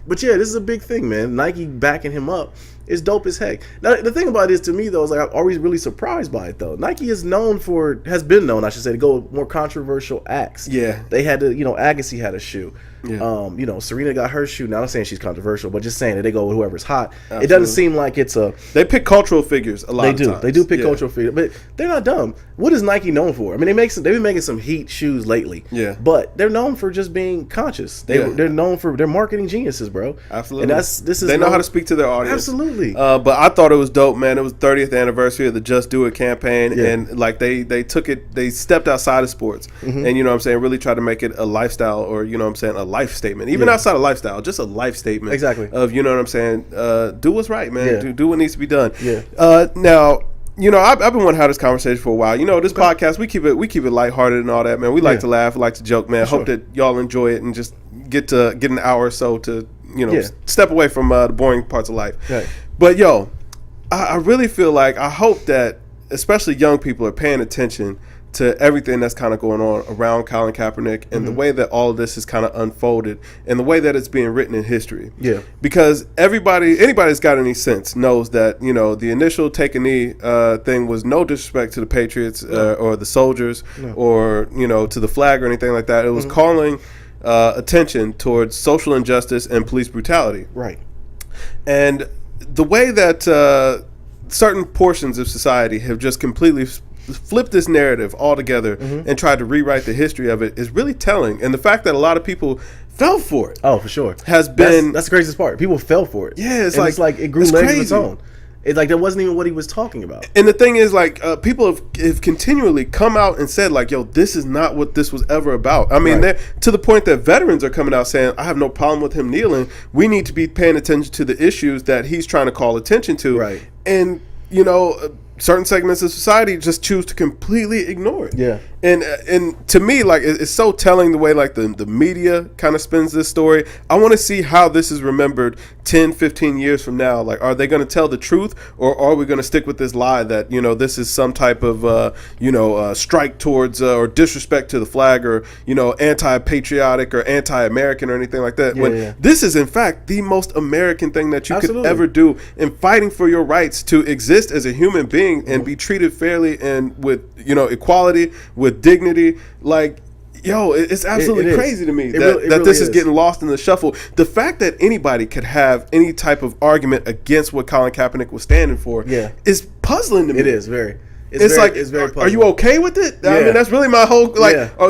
But yeah, this is a big thing, man. Nike backing him up is dope as heck. Now, the thing about it is, to me, though, is like I'm always really surprised by it, though. Nike has been known, to go with more controversial acts. Yeah. They had to, Agassi had a shoe. Yeah. Serena got her shoe. Now, I'm not saying she's controversial, but just saying that they go with whoever's hot. Absolutely. It doesn't seem like it's a... They pick cultural figures a lot of times. They do pick cultural figures, but they're not dumb. What is Nike known for? I mean, they've been making some heat shoes lately. Yeah. But they're known for just being conscious. They're known for... They're marketing geniuses, bro. Absolutely. And they know how to speak to their audience. Absolutely. But I thought it was dope, man. It was 30th anniversary of the Just Do It campaign, and like they took it, they stepped outside of sports, and you know what I'm saying, really tried to make it a lifestyle, or you know what I'm saying, a life statement, even outside of lifestyle, just a life statement. Exactly. Of, you know what I'm saying, do what's right, man. Do what needs to be done. Yeah. Now, I've been wanting to have this conversation for a while. This podcast, we keep it lighthearted and all that, man. We like to laugh, we like to joke, man. Hope that y'all enjoy it and just get an hour or so to, step away from the boring parts of life. Right. But I really feel like, I hope that especially young people are paying attention to everything that's kind of going on around Colin Kaepernick and the way that all of this is kind of unfolded and the way that it's being written in history. Yeah. Because anybody that's got any sense knows that, the initial take a knee thing was no disrespect to the Patriots or the soldiers or, to the flag or anything like that. It was calling attention towards social injustice and police brutality. Right. And the way that certain portions of society have just completely flipped this narrative altogether and tried to rewrite the history of it is really telling. And the fact that a lot of people fell for it. Oh, for sure. Has been... That's the craziest part. People fell for it. Yeah, it's like it grew legs of its own. It's like that wasn't even what he was talking about. And the thing is, people have continually come out and said, this is not what this was ever about. I mean, to the point that veterans are coming out saying, I have no problem with him kneeling. We need to be paying attention to the issues that he's trying to call attention to. Right. And, certain segments of society just choose to completely ignore it. Yeah. And to me, it's so telling the way the media kind of spins this story. I want to see how this is remembered 10, 15 years from now. Are they going to tell the truth, or are we going to stick with this lie that, this is some type of, strike towards or disrespect to the flag, or, anti-patriotic or anti-American or anything like that. This is, in fact, the most American thing that you could ever do in fighting for your rights to exist as a human being and be treated fairly and with, equality, with dignity. It's absolutely crazy to me that this is getting lost in the shuffle. The fact that anybody could have any type of argument against what Colin Kaepernick was standing for is puzzling to me. It is very. It's very puzzling. Are you okay with it? Yeah. I mean, that's really my whole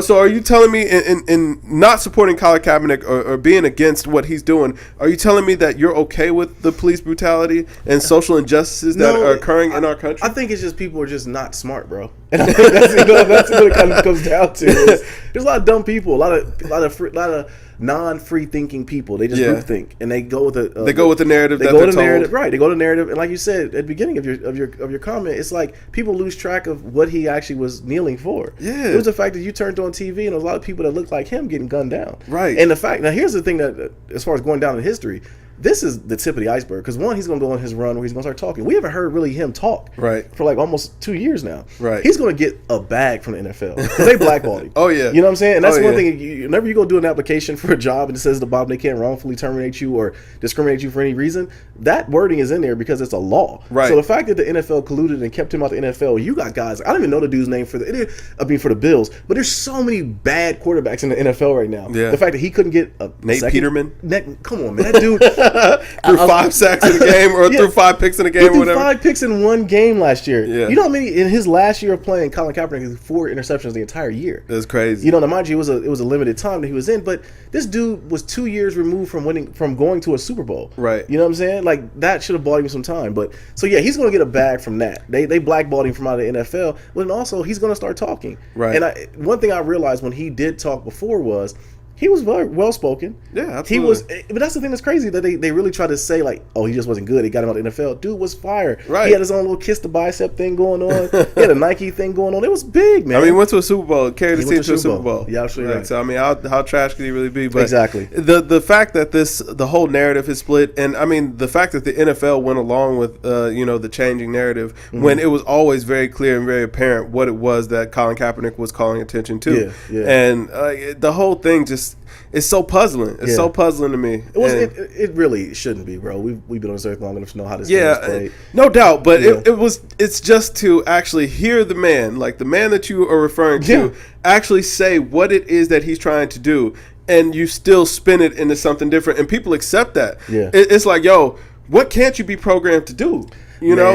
so are you telling me in not supporting Colin Kaepernick or being against what he's doing, are you telling me that you're okay with the police brutality and social injustices that are occurring in our country? I think it's just people are just not smart, bro. And I think that's what it kind of comes down to. There's a lot of dumb people, a lot of non-free thinking people. They just group think, and they go with the narrative. They go with the narrative, right? They go to the narrative, and like you said at the beginning of your comment, it's like people lose track of what he actually was kneeling for. Yeah, it was the fact that you turned on TV and there was a lot of people that looked like him getting gunned down. Right, and the fact now here's the thing that as far as going down in history. This is the tip of the iceberg because he's going to go on his run where he's going to start talking. We haven't heard really him talk for almost 2 years now. Right, he's going to get a bag from the NFL because they blackballed him. Oh yeah, you know what I'm saying? And that's one thing. Whenever you go do an application for a job and it says at the bottom they can't wrongfully terminate you or discriminate you for any reason, that wording is in there because it's a law. Right. So the fact that the NFL colluded and kept him out the NFL, you got guys. I don't even know the dude's name for the Bills, but there's so many bad quarterbacks in the NFL right now. Yeah. The fact that he couldn't get a Nate Peterman. Come on, man, that dude. Threw 5 sacks in a game or threw 5 picks in a game or whatever. He threw 5 picks in one game last year. Yeah. You know how many in his last year of playing, Colin Kaepernick had 4 interceptions the entire year. That's crazy. Now mind you, it was a limited time that he was in, but this dude was 2 years removed from going to a Super Bowl. Right. You know what I'm saying? That should have bought him some time. But so yeah, he's going to get a bag from that. They blackballed him from out of the NFL, but also he's going to start talking. Right. And one thing I realized when he did talk before was he was very well spoken. Yeah, absolutely. He was, but that's the thing that's crazy that they really try to say he just wasn't good. He got him out of the NFL. Dude was fire. Right. He had his own little kiss the bicep thing going on. He had a Nike thing going on. It was big, man. I mean, he went to a Super Bowl, carried the team to a Super Bowl. Yeah, absolutely. Right. So I mean, how trash could he really be? But exactly. The fact that the whole narrative is split, and I mean the fact that the NFL went along with the changing narrative when it was always very clear and very apparent what it was that Colin Kaepernick was calling attention to. Yeah. Yeah. And the whole thing just. It's so puzzling. It's so puzzling to me. It really shouldn't be, bro. We've been on this earth long enough to know how this game is played. No doubt. But it's just to actually hear the man, the man that you are referring to, actually say what it is that he's trying to do, and you still spin it into something different, and people accept that. Yeah. It's like, yo, what can't you be programmed to do? You know,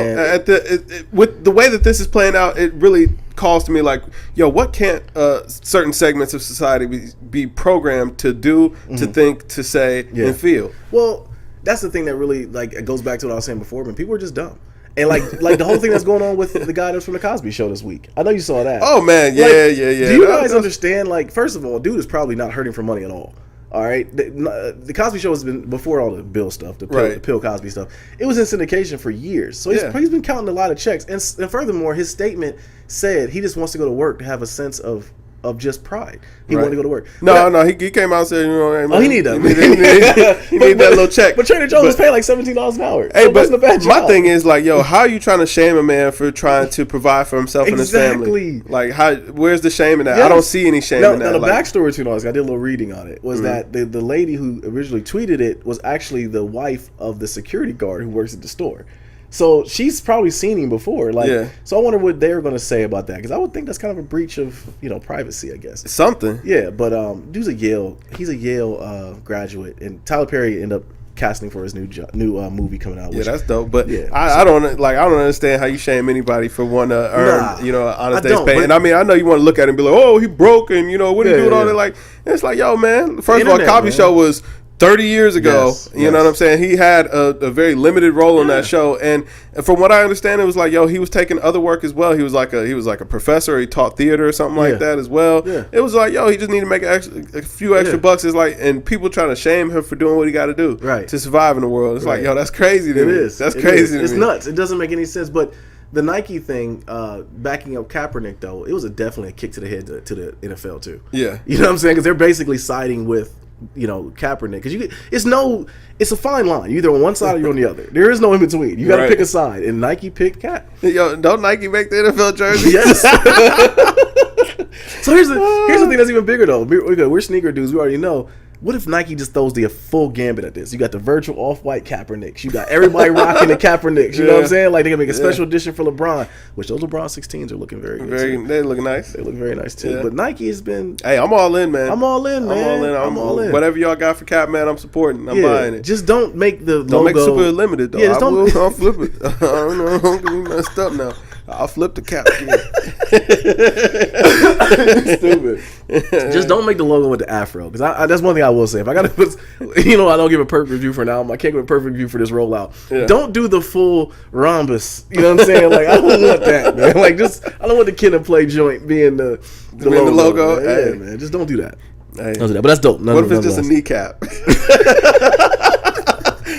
with the way that this is playing out, it really calls to me what can't certain segments of society be programmed to do, to think, to say, and feel? Well, that's the thing that really it goes back to what I was saying before. When people are just dumb. And like the whole thing that's going on with the guy that's from the Cosby Show this week. I know you saw that. Oh man, yeah. Do you guys understand? First of all, dude is probably not hurting for money at all. All right, the Cosby Show has been before all the Bill stuff, the Bill Cosby stuff. It was in syndication for years, so he's been counting a lot of checks. And furthermore, his statement said he just wants to go to work to have a sense of just pride. He wanted to go to work. No, he came out and said, hey, man, he need that. He need that little check. But Trader Joe's was paying like $17 an hour. Hey, but my thing is like, yo, how are you trying to shame a man for trying to provide for himself and his family? Like, where's the shame in that? Yes. I don't see any shame in that. Now, the backstory to all this, I did a little reading on it, was that the lady who originally tweeted it was actually the wife of the security guard who works at the store. So she's probably seen him before. So I wonder what they're going to say about that, because I would think that's kind of a breach of privacy, I guess. Something. Yeah, but dude's he's a Yale graduate, and Tyler Perry ended up casting for his new movie coming out. That's dope. But I don't understand how you shame anybody for wanting to earn an honest day's pay. And I mean, I know you want to look at it and be like, oh, he broke, and what are you doing all that? Like, it's like, yo, man. First of all, Cosby Show was 30 years ago, you know what I'm saying? He had a very limited role on that show, and from what I understand, it was like, he was taking other work as well. He was like a professor. He taught theater or something like that as well. Yeah. It was like, he just needed to make a few extra bucks. It's like, and people trying to shame him for doing what he got to do to survive in the world. It's like, that's crazy to me. It is. That's crazy to me. It's nuts. It doesn't make any sense. But the Nike thing, backing up Kaepernick, though, it was definitely a kick to the head to the NFL too. Yeah, you know what I'm saying? Because they're basically siding with Kaepernick, because it's a fine line. You're either on one side or you're on the other. There is no in between. You got to pick a side, and Nike picked Kaep. Yo, don't Nike make the NFL jersey? Yes. So here's the thing that's even bigger though. We're sneaker dudes. We already know. What if Nike just throws the full gambit at this? You got the virtual off-white Kaepernicks. You got everybody rocking the Kaepernicks. You know what I'm saying? Like, they can make a special edition for LeBron, which those LeBron 16s are looking very good. They look nice. They look very nice too. But Nike has been. Hey, I'm all in, man. I'm all in, man. I'm all in. Whatever y'all got for Kaep, man, I'm supporting. I'm buying it. Just don't make the logo. Don't make super limited though. Yeah, I'll flip it. I don't know. I'm gonna be messed up now. I'll flip the cap again. Stupid. Just don't make the logo with the afro, because that's one thing I will say. If I gotta put, I don't give a perfect review for an album. I can't give a perfect review for this rollout. Yeah. Don't do the full rhombus. You know what I'm saying? Like, I don't want that, man. Like, I don't want the Kid and Play joint being the logo. Man. Hey. Yeah, man. Just don't do that. Hey. Don't do that. But that's dope. What if it's just a kneecap?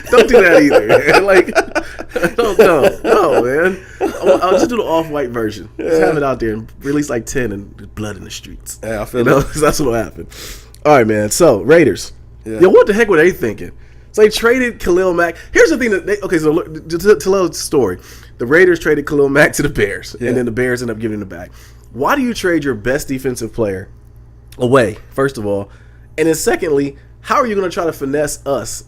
Don't do that either. Like, no, man. I'll just do the off-white version. Just have it out there and release like 10 and blood in the streets. Yeah, I feel that. That's what'll happen. All right, man. So Raiders. Yeah. Yo, what the heck were they thinking? So they traded Khalil Mack. Here's the thing so look, to tell the story, the Raiders traded Khalil Mack to the Bears, and then the Bears end up giving him back. Why do you trade your best defensive player away, first of all? And then secondly, how are you going to try to finesse us,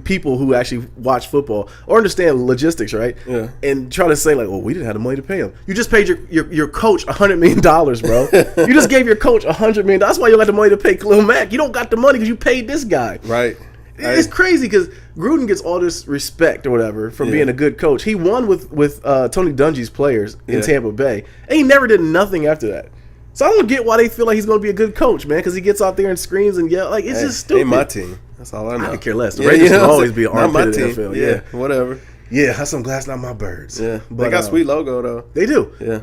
people who actually watch football or understand logistics, right? Yeah. And try to say like, well, we didn't have the money to pay him. You just paid your coach $100 million, bro. You just gave your coach $100 million. That's why you don't got the money to pay Khalil Mack. You don't got the money because you paid this guy. Right. It's crazy because Gruden gets all this respect or whatever from being a good coach. He won with Tony Dungy's players in Tampa Bay, and he never did nothing after that. So I don't get why they feel like he's going to be a good coach, man, because he gets out there and screams and yells. Like, it's just stupid. Ain't my team. That's all I know. I could care less. The Raiders will always be an armpit of the NFL. Yeah, whatever. Yeah, have some glass, not my birds. Yeah, but they got sweet logo though. They do. Yeah,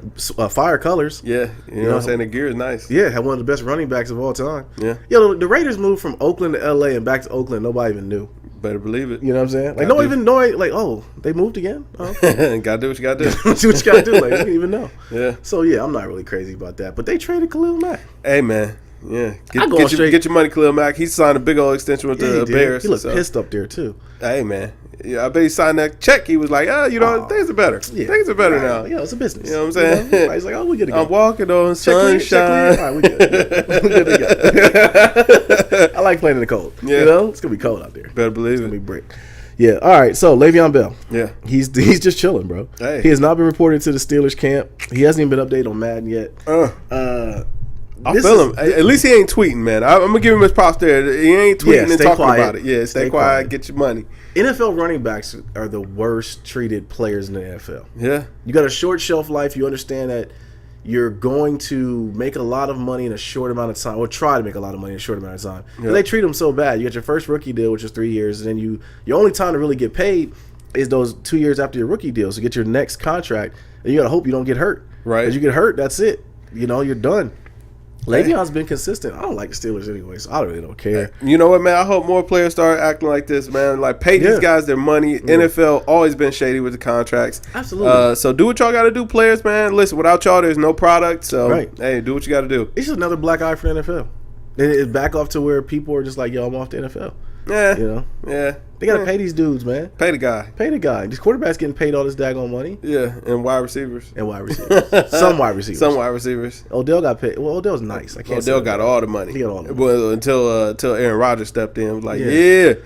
fire colors. Yeah, you know what I'm saying. The gear is nice. Yeah, have one of the best running backs of all time. Yeah. The Raiders moved from Oakland to LA and back to Oakland. Nobody even knew. Better believe it. You know what I'm saying? Like, no even know. Like, oh, they moved again. Oh. Gotta do what you gotta do. Do what you gotta do. Like, you didn't even know. Yeah. So yeah, I'm not really crazy about that. But they traded Khalil Mack. Hey man. Yeah, get your money, Khalil Mack. He signed a big old extension with the Bears. He looked pissed up there too. Hey man, yeah, I bet he signed that check. He was like, things are better. Yeah. Things are better now. Yeah, it's a business. You know what I'm saying? He's like, oh, we good to go. I'm walking on sunshine. All right, we good. We good to go. I like playing in the cold. Yeah, it's gonna be cold out there. Better believe it's gonna be brick. Yeah. All right. So Le'Veon Bell. Yeah. He's just chilling, bro. Hey. He has not been reported to the Steelers camp. He hasn't even been updated on Madden yet. I feel him. At least he ain't tweeting, man. I'm gonna give him his props there. He ain't tweeting and talking about it. Yeah, stay quiet. Get your money. NFL running backs are the worst treated players in the NFL. Yeah. You got a short shelf life. You understand that you're going to make a lot of money in a short amount of time, or try to make a lot of money in a short amount of time. Yeah. They treat them so bad. You get your first rookie deal, which is 3 years, and then your only time to really get paid is those 2 years after your rookie deal. So get your next contract, and you got to hope you don't get hurt. Right. Because you get hurt, that's it. You're done. Le'Veon's been consistent. I don't like the Steelers anyway, so I really don't care. You know what, man? I hope more players start acting like this, man. Like, pay these guys their money. NFL always been shady with the contracts. Absolutely. So do what y'all got to do, players, man. Listen, without y'all, there's no product. So, hey, do what you got to do. It's just another black eye for the NFL. It's back off to where people are just like, yo, I'm off the NFL. Yeah. You know? Yeah. They got to pay these dudes, man. Pay the guy. Pay the guy. These quarterbacks getting paid all this daggone money. Yeah, and wide receivers. Some wide receivers. Some wide receivers. Odell got paid. Well, Odell's nice. I can't Odell got all the money. He got all the money. Well, until Aaron Rodgers stepped in. Was like,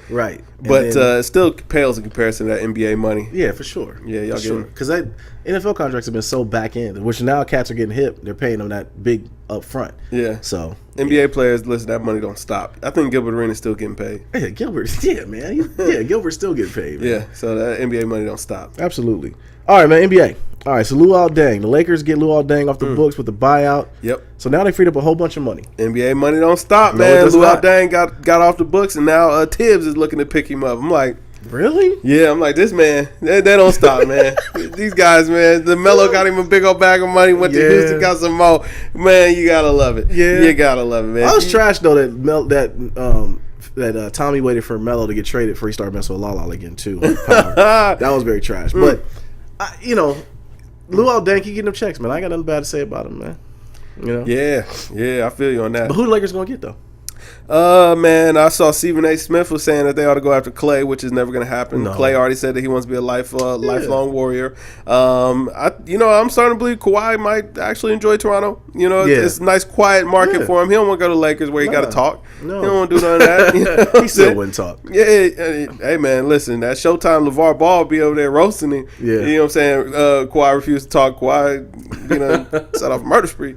Right. But it still pales in comparison to that NBA money. Yeah, for sure. Yeah, y'all get it. Because that NFL contracts have been so back end, which now cats are getting hip. They're paying them that big up front. Yeah. So NBA players, listen, that money don't stop. I think Gilbert Arenas still getting paid. Yeah, Gilbert. Yeah, man. Gilbert's still getting paid. Man. Yeah. So that NBA money don't stop. Absolutely. All right, man. NBA. All right. So Luol Deng. The Lakers get Luol Deng off the books with the buyout. Yep. So now they freed up a whole bunch of money. NBA money don't stop, man. Luol Deng got off the books, and now Tibbs is looking to pick him up. I'm like, really? Yeah, I'm like, this man, they don't stop, man. These guys, man. The Melo got him a big old bag of money, went to Houston, got some more. Man, you gotta love it. Yeah. You gotta love it, man. I was trash though that Tommy waited for Melo to get traded before he started messing with Lala again too. That was very trash. But Luol Deng, he getting them checks, man. I ain't got nothing bad to say about him, man. You know? Yeah, I feel you on that. But who the Lakers gonna get though? Man, I saw Stephen A. Smith was saying that they ought to go after Clay, which is never going to happen. No. Clay already said that he wants to be a lifelong Warrior. I'm starting to believe Kawhi might actually enjoy Toronto. You know, it's a nice quiet market for him. He don't want to go to Lakers where he got to talk. No. He don't want to do none of that. You know he still wouldn't talk. Yeah. Hey, man, listen, that Showtime LeVar Ball be over there roasting him. Yeah. You know what I'm saying? Kawhi refused to talk. Kawhi, set off a murder spree.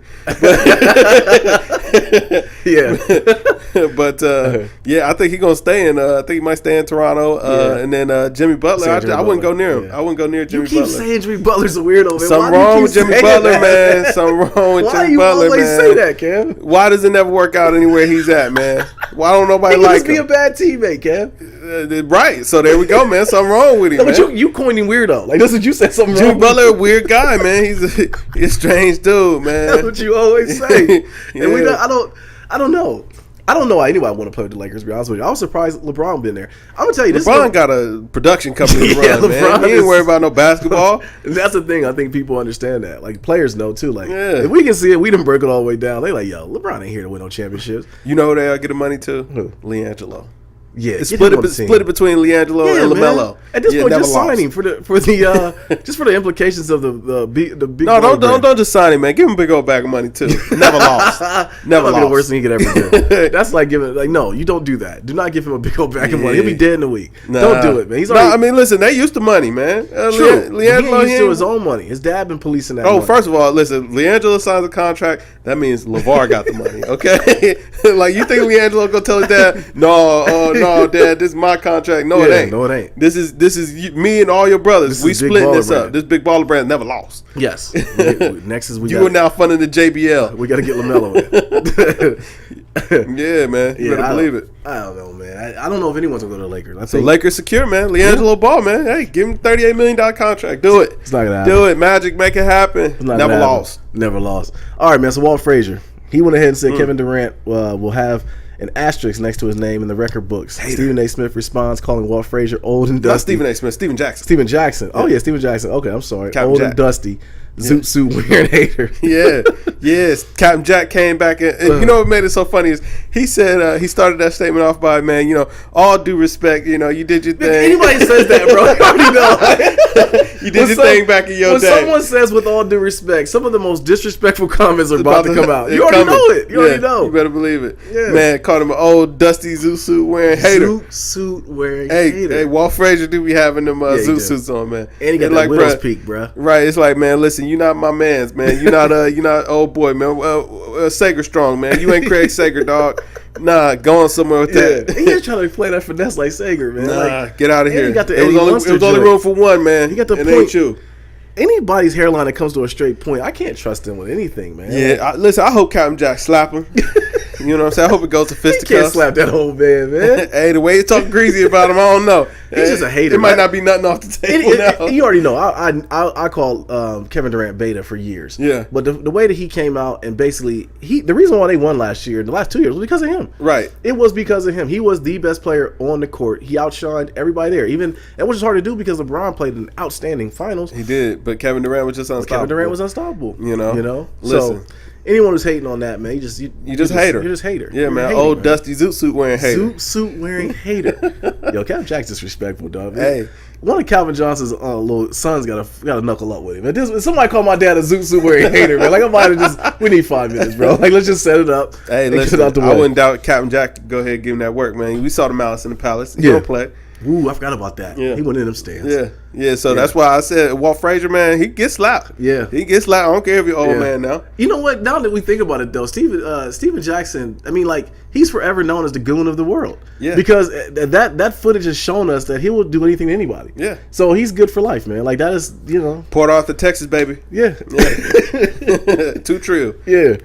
But I think he's gonna stay in. I think he might stay in Toronto. And then Jimmy Butler, I wouldn't go near him. I wouldn't go near Jimmy Butler. You keep saying Jimmy Butler's a weirdo, man. Something wrong with Jimmy Butler, man. Something wrong with Jimmy Butler, man. Why you always say that, Cam? Why does it never work out anywhere he's at, man? Why don't nobody like him? He must be a bad teammate, Cam. Right. So there we go, man. Something wrong with him. No, but you coined him weirdo. Like that's what you said. Something Jimmy wrong. Butler, a weird guy, man. He's a strange dude, man. That's what you always say. And I don't know. I don't know why anybody want to play with the Lakers, to be honest with you. I was surprised LeBron been there. I'm going to tell you this. LeBron got a production company to run, man. He ain't worried about no basketball. That's the thing. I think people understand that. Like, players know, too. Like, if we can see it, we didn't break it all the way down. They like, yo, LeBron ain't here to win no championships. You know who they get the money to? Who? LiAngelo. Yeah, split it between LiAngelo and LaMelo. Man. At this point, just sign him for the just for the implications of the big. No, don't just sign him, man. Give him a big old bag of money too. Never lost. Never lost. The worst thing he could ever do. That's like giving no. You don't do that. Do not give him a big old bag of money. He'll be dead in a week. Don't do it, man. He's already. I mean, listen, they used to money, man. True. LiAngelo used to his own money. His dad been policing that. Oh, money. First of all, listen. LiAngelo signs a contract. That means LeVar got the money. Okay, like you think LiAngelo gonna tell his dad? No, Dad, this is my contract. No, it ain't. No, it ain't. This is me and all your brothers. We splitting this up. This big baller brand never lost. Yes. Next is you are now funding the JBL. We got to get LaMelo in. Yeah, man. You better believe it. I don't know, man. I don't know if anyone's gonna go to the Lakers. I think the Lakers secure, man. LiAngelo Ball, man. Hey, give him $38 million contract. Do it. It's not gonna happen. Do it. Magic, make it happen. Never lost. Never lost. All right, man. So Walt Frazier, he went ahead and said Kevin Durant will have an asterisk next to his name in the record books. Stephen A. Smith responds, calling Walt Frazier old and dusty. Not Stephen A. Smith, Stephen Jackson. Stephen Jackson. Oh, yeah, Stephen Jackson. Okay, I'm sorry. Captain old Jack. And dusty. Zoot suit wearing hater. Yes. Captain Jack came back and you know what made it so funny is he said he started that statement off by, man, all due respect, you did your thing. Anybody says that, bro, I already know. You did your thing back in your day. When someone says with all due respect, some of the most disrespectful comments are about to come out. You already know it. You already know. You better believe it. Yeah. Man, called him an old dusty zoot suit wearing hater. Zoot suit wearing hater. Hey, Walt Frazier do be having them zoot suits on, man. And he got that widow's peak, bro. Right, it's like, man, listen, you're not my man's, man. You're not old boy, man. Sager strong, man. You ain't Craig Sager, dog. Nah, going somewhere with that. He just trying to play that finesse like Sager, man. Nah, get out of here. Got the it was only room for one, man. You got the point. Ain't you. Anybody's hairline that comes to a straight point, I can't trust them with anything, man. Yeah, listen, I hope Captain Jack slap him. You know what I'm saying? I hope it goes to fisticuffs. You can't slap that old man, man. Hey, the way you talk greasy about him, I don't know. He's just a hater. It might not be nothing off the table now. You already know. I called Kevin Durant beta for years. Yeah. But the way that he came out and basically the reason why they won last year, the last 2 years, was because of him. Right. It was because of him. He was the best player on the court. He outshined everybody there. Even it was hard to do because LeBron played an outstanding finals. He did, but Kevin Durant was just unstoppable. Kevin Durant was unstoppable. You know. Listen. So anyone who's hating on that, man, you just hater. You're just hater. Yeah, man. Old dusty zoot suit wearing hater. Zoot suit wearing hater. Yo, Calvin Jack's disrespectful, dog. Hey, one of Calvin Johnson's little sons got to knuckle up with him. And somebody called my dad a zoot suit wearing hater, man. Like I might have just. We need 5 minutes, bro. Like let's just set it up. Hey, listen. I wouldn't doubt Captain Jack to go ahead and give him that work, man. We saw the Malice in the Palace. He don't play. Ooh, I forgot about that. Yeah. He went in them stands. Yeah. So that's why I said Walt Frazier, man, he gets slapped. Yeah, he gets slapped. I don't care if you're old man now. You know what? Now that we think about it, though, Steven Jackson. I mean, like he's forever known as the goon of the world. Yeah, because that footage has shown us that he will do anything to anybody. Yeah. So he's good for life, man. Like that is, Port Arthur, Texas, baby. Yeah. Too true. Yeah.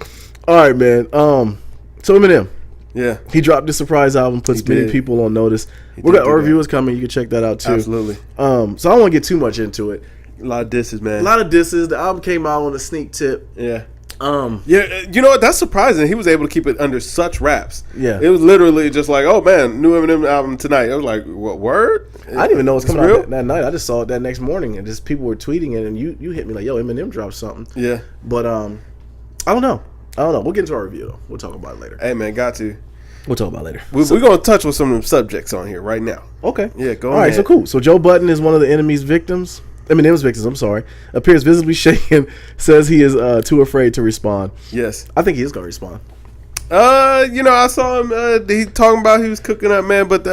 All right, man. So Eminem. Yeah, he dropped this surprise album, puts many people on notice. We got our reviewers coming. You can check that out too. Absolutely. So I don't want to get too much into it. A lot of disses, man. A lot of disses. The album came out on a sneak tip. Yeah. You know what? That's surprising. He was able to keep it under such wraps. Yeah. It was literally just like, oh man, new Eminem album tonight. I was like, what word? I didn't even know it was coming out that night. I just saw it that next morning, and just people were tweeting it, and you hit me like, yo, Eminem dropped something. Yeah. But I don't know. We'll get into our review though. We'll talk about it later. Hey man, got to. We'll talk about it later. We're going to touch with some of them subjects on here right now. Okay. Yeah, go on. All right, so cool. So Joe Budden is one of the Eminem's victims. I'm sorry. Appears visibly shaken. Says he is too afraid to respond. Yes. I think he is going to respond. I saw him. He talking about he was cooking up, man. But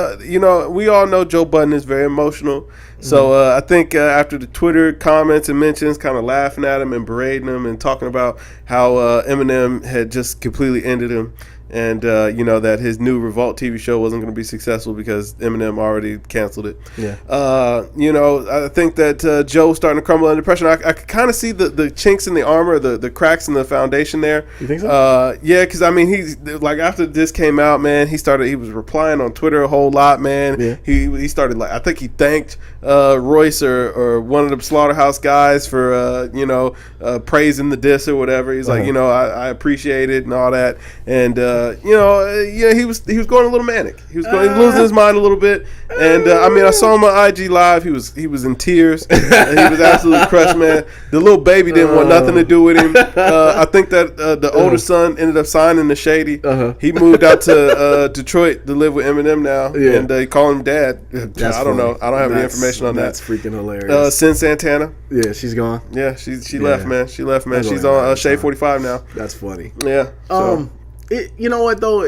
we all know Joe Budden is very emotional. So I think after the Twitter comments and mentions, kind of laughing at him and berating him and talking about how Eminem had just completely ended him. And, that his new Revolt TV show wasn't going to be successful because Eminem already canceled it. Yeah. I think that Joe's starting to crumble under pressure. I could kind of see the chinks in the armor, the cracks in the foundation there. You think so? Yeah, because, he's like, after this came out, man, he was replying on Twitter a whole lot, man. Yeah. He started, like, I think he thanked Royce or one of the Slaughterhouse guys for, praising the diss or whatever. He's like, I appreciate it and all that. And, he was going a little manic. He was losing his mind a little bit. And I saw him on IG Live. He was in tears. He was absolutely crushed, man. The little baby didn't want nothing to do with him. I think that the older son ended up signing the Shady. He moved out to Detroit to live with Eminem now, and they call him Dad. I don't know. I don't have any information on that. That's freaking hilarious. Sin Santana. Yeah, she's gone. Yeah, she left, man. She's on Shade 45 now. That's funny. Yeah. You know what though?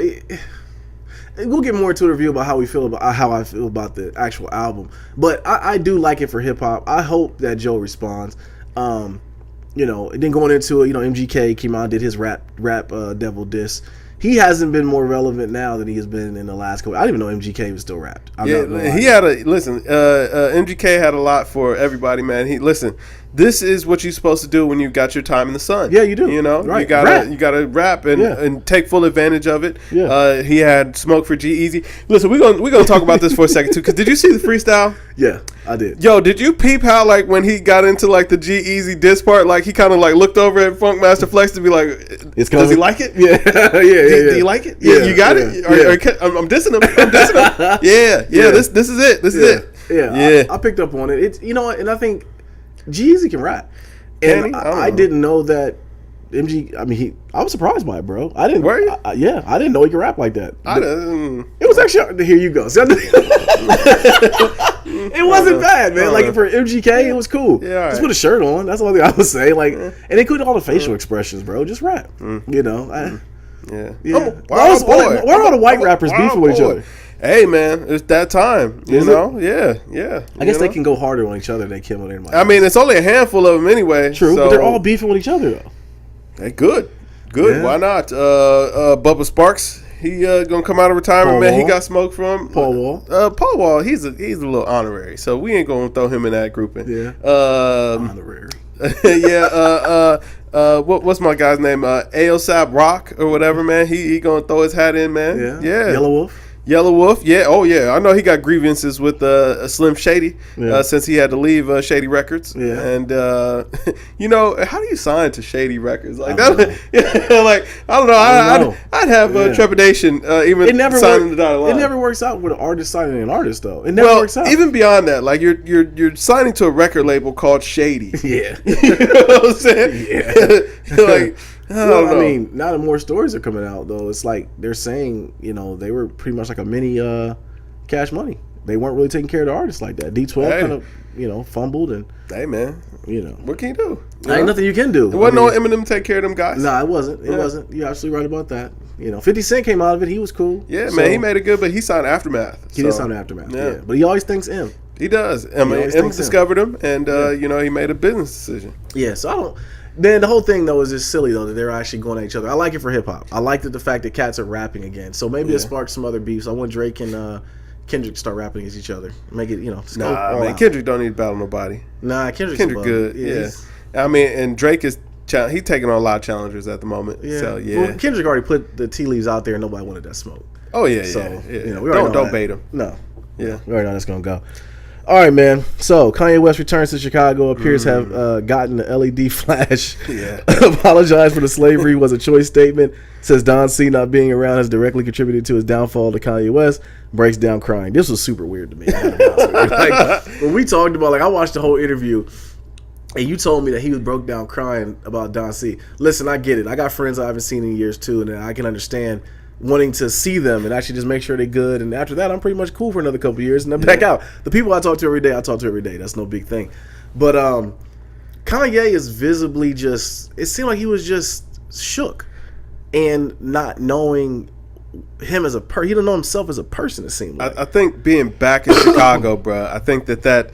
We'll get more into a review about how I feel about the actual album, but I do like it for hip hop. I hope that Joe responds. Then going into it, MGK came out and did his rap devil diss. He hasn't been more relevant now than he has been in the last couple. I didn't even know MGK was still rapped. MGK had a lot for everybody, man. This is what you're supposed to do when you got your time in the sun. Yeah, you do. Right. You gotta rap and take full advantage of it. Yeah. He had Smoke for G-Eazy. Listen, we're gonna talk about this for a second too. Cause did you see the freestyle? Yeah, I did. Yo, did you peep how like when he got into like the G-Eazy diss part, like he kind of like looked over at Funkmaster Flex to be like, does he like it? Yeah, Do you like it? Yeah, you got it. I'm dissing him. Yeah. This is it. This is it. Yeah. I picked up on it. It's and I think G-Eazy can rap, and I didn't know that I was surprised by it, bro. I didn't. Were you? I didn't know he could rap like that. It was actually. Here you go. It wasn't bad, man. Like for MGK, it was cool. Yeah, just put a shirt on. That's the only thing I would say. Like, and they couldn't all the facial expressions, bro. Just rap. Yeah. Why are all the white rappers beefing with each other? Hey man, it's that time. Yeah. I guess they can go harder on each other than they can on anybody. It's only a handful of them anyway. True, but they're all beefing with each other though. Hey, good. Yeah. Why not? Bubba Sparks, he gonna come out of retirement, Paul man. Wall. He got smoked from Paul Wall. Paul Wall, he's a little honorary, so we ain't gonna throw him in that grouping. Yeah. Honorary. What's my guy's name? Aosap Rock or whatever, man. He gonna throw his hat in, man. Yeah. Yellow Wolf, yeah. Oh, yeah. I know he got grievances with Slim Shady since he had to leave Shady Records. Yeah. And, how do you sign to Shady Records? Like, that, like, I don't know. I'd have trepidation even signing the dotted line. It never works out with an artist signing an artist, though. It never works out. Even beyond that, like, you're signing to a record label called Shady. Yeah. You know what I'm saying? Yeah. Like... I mean, now that more stories are coming out, though, it's like they're saying, they were pretty much like a mini Cash Money. They weren't really taking care of the artists like that. D12 kind of, fumbled and... Hey, man. What can you do? Ain't nothing you can do. It wasn't no Eminem take care of them guys. No, it wasn't. It wasn't. You're absolutely right about that. 50 Cent came out of it. He was cool. Yeah, man. He made it good, but he signed Aftermath. He did sign Aftermath, yeah. But he always thinks M. He does. M discovered him, and, he made a business decision. Yeah, so I don't... Then the whole thing, though, is just silly, though, that they're actually going at each other. I like it for hip-hop. I like the fact that cats are rapping again. So maybe it sparks some other beefs. I want Drake and Kendrick to start rapping against each other. Make it, man, Kendrick don't need to battle nobody. Nah, Kendrick good. Yeah. I mean, and Drake is... He's taking on a lot of challengers at the moment. Yeah. So, yeah. Well, Kendrick already put the tea leaves out there, and nobody wanted that smoke. Oh, yeah, so, yeah. We don't bait him. No. Yeah. We already know that's going to go. All right, man. So Kanye West returns to Chicago. Appears to have gotten the LED flash. Yeah. Apologized for the slavery was a choice statement. Says Don C not being around has directly contributed to his downfall to Kanye West. Breaks down crying. This was super weird to me. Like, when we talked about, I watched the whole interview, and you told me that he was broke down crying about Don C. Listen, I get it. I got friends I haven't seen in years too, and I can understand wanting to see them and actually just make sure they're good. And after that, I'm pretty much cool for another couple of years and then back out. The people I talk to every day, I talk to every day. That's no big thing. But Kanye is visibly just, it seemed like he was just shook and not knowing him as a person. He don't know himself as a person, it seemed like. I think being back in Chicago, bro, I think that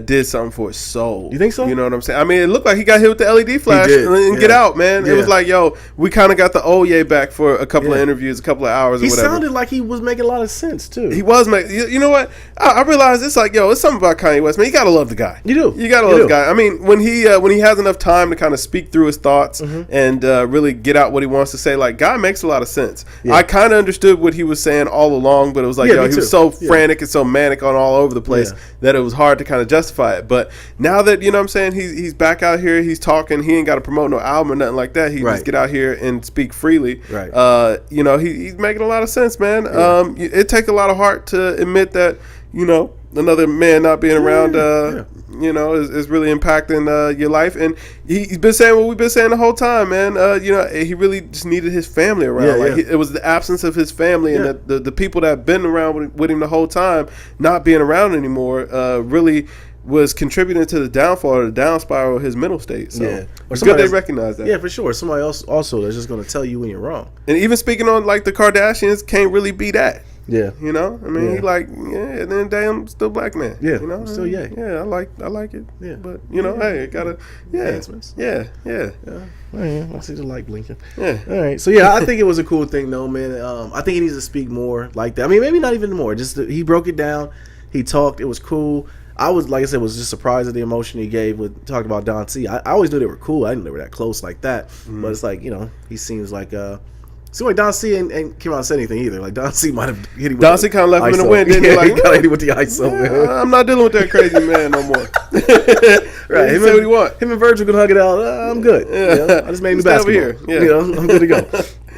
did something for his soul. You think so? You know what I'm saying? I mean, it looked like he got hit with the LED flash and get out, man. It was like, yo, we kind of got the Ye back for a couple of interviews, a couple of hours or whatever. He sounded like he was making a lot of sense, too. He was making, you know what? I realized it's like, yo, it's something about Kanye West, man. You got to love the guy. You do. You got to love the guy. I mean, when he has enough time to kind of speak through his thoughts and really get out what he wants to say, like, guy makes a lot of sense. Yeah. I kind of understood what he was saying all along, but it was like, yo, he was so frantic and so manic on all over the place that it was hard to kind of justify it. But now that, you know what I'm saying, he's back out here, he's talking, he ain't got to promote no album or nothing like that. He just get out here and speak freely. Right. He's making a lot of sense, man. Yeah. It takes a lot of heart to admit that, another man not being around, is really impacting your life. And he's been saying what we've been saying the whole time, man. He really just needed his family around. It was the absence of his family and the people that have been around with him the whole time not being around anymore really was contributing to the downfall or the down spiral of his mental state. So it's good they recognize that. Yeah, for sure. Somebody else also that's just going to tell you when you're wrong. And even speaking on like the Kardashians can't really be that. Yeah. He like, and then damn, still black man. Yeah. I'm still yay. Yeah, I like it. Yeah. But hey, it gotta enhancements. Yeah. I see the light blinking. Yeah. All right. So I think it was a cool thing though, man. I think he needs to speak more like that. I mean, maybe not even more. Just he broke it down. He talked. It was cool. I was, like I said, was just surprised at the emotion he gave with talking about Don C. I always knew they were cool. I didn't know they were that close like that. But it's like, he seems like Don C ain't came out and said anything either. Like Don C might have hit him. Don C kind of left him in the wind. Didn't he? Like, he got hit with the ISO. Man. I'm not dealing with that crazy man no more. Right. Say what he want. Him and Virgil can hug it out. I'm good. I just made new basketball. Here. Yeah. I'm good to go.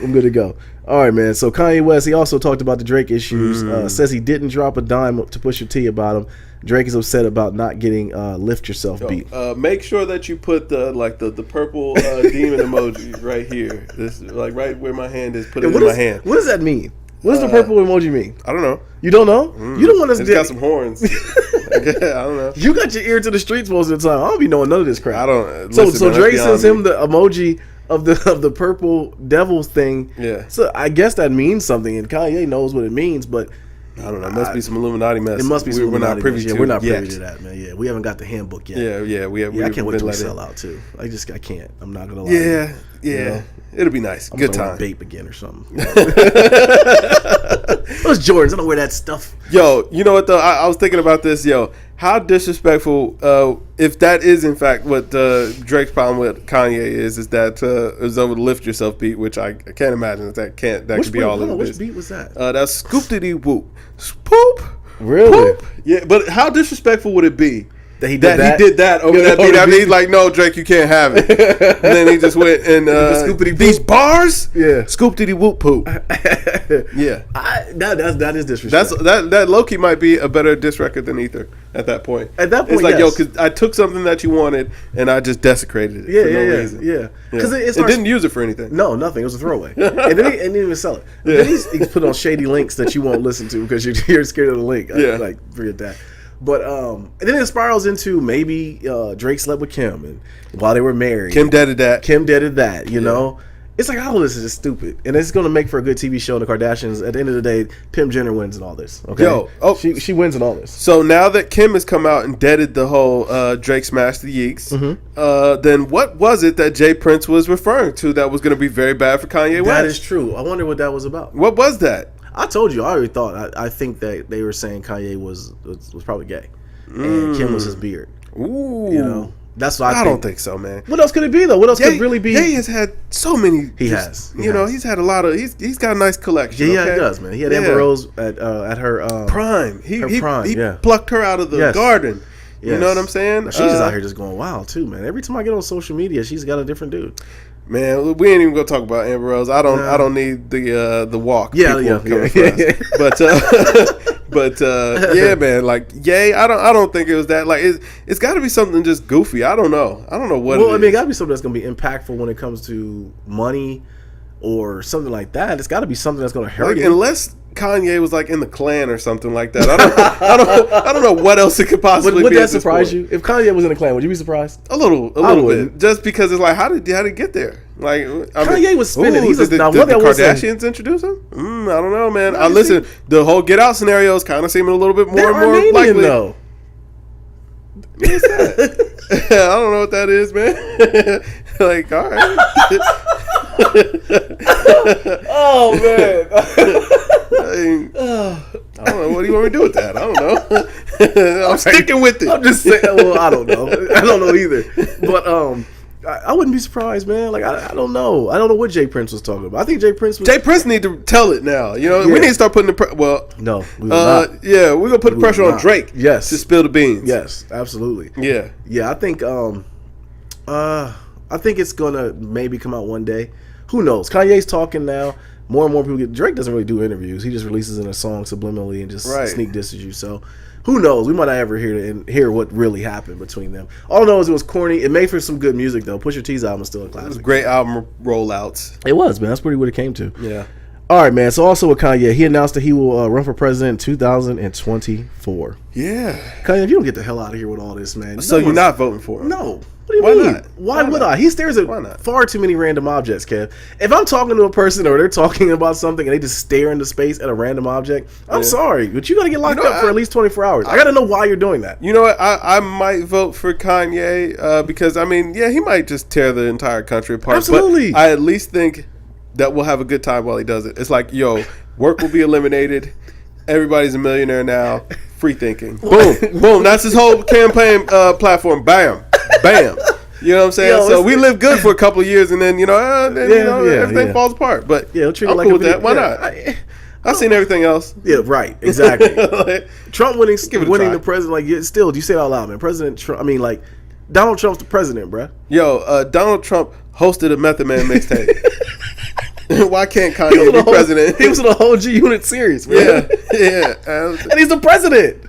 I'm good to go. All right, man. So Kanye West, he also talked about the Drake issues. Says he didn't drop a dime to Pusha T about him. Drake is upset about not getting "Lift Yourself" beat. Make sure that you put the purple demon emoji right here. This like right where my hand is. Put it in my hand. What does that mean? What does the purple emoji mean? I don't know. You don't know? You don't want us to. It's got some horns. I don't know. You got your ear to the streets most of the time. I don't be knowing none of this crap. I don't. So Drake sends him the emoji of the purple devil thing. Yeah. So I guess that means something, and Kanye knows what it means, but I don't know. It must be some Illuminati mess. It must be some Illuminati mess. We're not privy to that, man. Yeah, we haven't got the handbook yet. Yeah. I can't wait till we sell out too. I can't. I'm not gonna lie. Yeah. It'll be nice. I'm Good time. Bape again or something. Those Jordans, I don't wear that stuff. Yo, you know what though? I was thinking about this. Yo, how disrespectful, if that is in fact what Drake's problem with Kanye is that is over the Lift Yourself beat, which I can't imagine that could be all of it. Which beat was that? That's Scoop-Diddy-Whoop. Spoop. Really? Poop. Yeah, but how disrespectful would it be? That he did that over that beat. I mean, he's like, no, Drake, you can't have it. And then he just went and these bars, Scoop-Diddy-Whoop poop. Yeah, that is disrespectful. That low-key might be a better diss record than Ether at that point. At that point, it's like, yo, because I took something that you wanted and I just desecrated it for no reason. Yeah, because it didn't use it for anything. No, nothing. It was a throwaway, and then he didn't even sell it. Yeah. Then he's put on shady links that you won't listen to because you're scared of the link. Like forget that. But and then it spirals into maybe Drake slept with Kim, and while they were married, Kim deaded that. You know, it's like all this is just stupid, and it's going to make for a good TV show. And the Kardashians, at the end of the day, Pim Jenner wins in all this. Okay, she wins in all this. So now that Kim has come out and deaded the whole Drake smash the Yeeks, then what was it that Jay Prince was referring to that was going to be very bad for Kanye West? That is true. I wonder what that was about. What was that? I told you. I already thought. I think that they were saying Kanye was probably gay, and Kim was his beard. Ooh, you know, that's what I think. Don't think so, man. What else could it be though? What else could really be? Ye has had so many. He has. He's had a lot of. He's got a nice collection. Yeah, he does, man. He had Amber Rose at her prime. He prime. Plucked her out of the garden. Yes. You know what I'm saying? She's just out here just going wild too, man. Every time I get on social media, she's got a different dude. Man, we ain't even gonna talk about Amber Rose. I don't need the walk. Yeah. But yeah, man. Like, Ye, I don't think it was that. Like, it's got to be something just goofy. I don't know what. Well, I mean, it got to be something that's gonna be impactful when it comes to money or something like that. It's got to be something that's gonna hurt you. Unless Kanye was like in the Klan or something like that. I don't know what else it could possibly be. Would that surprise you? If Kanye was in the Klan, would you be surprised? A little bit. Just because it's like, how did he get there? Like, Kanye was spinning. Did the Kardashians introduce him? I don't know, man. Listen, the whole Get Out scenario is kind of seeming a little bit more and more Armenian, likely. Though. What's that? I don't know what that is, man. Like, all right. Oh man. I don't know. What do you want me to do with that? I don't know. I'm sticking with it. I'm just saying. Well, I don't know. I don't know either. But I wouldn't be surprised, man. Like I don't know. I don't know what Jay Prince was talking about. I think Jay Prince need to tell it now. You know, we need to start putting no, we will not. Yeah, we're gonna put the pressure on Drake. Yes, to spill the beans. Yes, absolutely. Yeah. I think it's gonna maybe come out one day. Who knows? Kanye's talking now. More and more people Drake doesn't really do interviews. He just releases in a song subliminally and just sneak disses you. So who knows? We might not ever hear what really happened between them. All I know is it was corny. It made for some good music though. Pusha T's album is still a classic. It was great album rollouts. It was, man. That's pretty what it came to. Yeah. All right, man. So also with Kanye, he announced that he will run for president in 2024. Yeah. Kanye, if you don't get the hell out of here with all this, man. So you're not voting for him? No. What do you mean? Why would I? He stares at far too many random objects, Kev. If I'm talking to a person or they're talking about something and they just stare into space at a random object, I'm sorry, but you got to get locked up for at least 24 hours. I got to know why you're doing that. You know what? I might vote for Kanye because, I mean, he might just tear the entire country apart. Absolutely. But I at least think that we'll have a good time while he does it. It's like, yo, work will be eliminated. Everybody's a millionaire now. Free thinking. Boom. Boom. That's his whole campaign platform. Bam. Bam. You know what I'm saying? So we live good for a couple of years, and then everything falls apart. But we'll treat I'm it like cool with that. Why not? I've seen everything else. Yeah, right. Exactly. Trump winning the president. Like, still, do you say it out loud, man? President Trump. I mean, like, Donald Trump's the president, bruh. Yo, Donald Trump hosted a Method Man mixtape. Why can't Kanye be president? He was in a whole G Unit series, man. Yeah. And he's the president.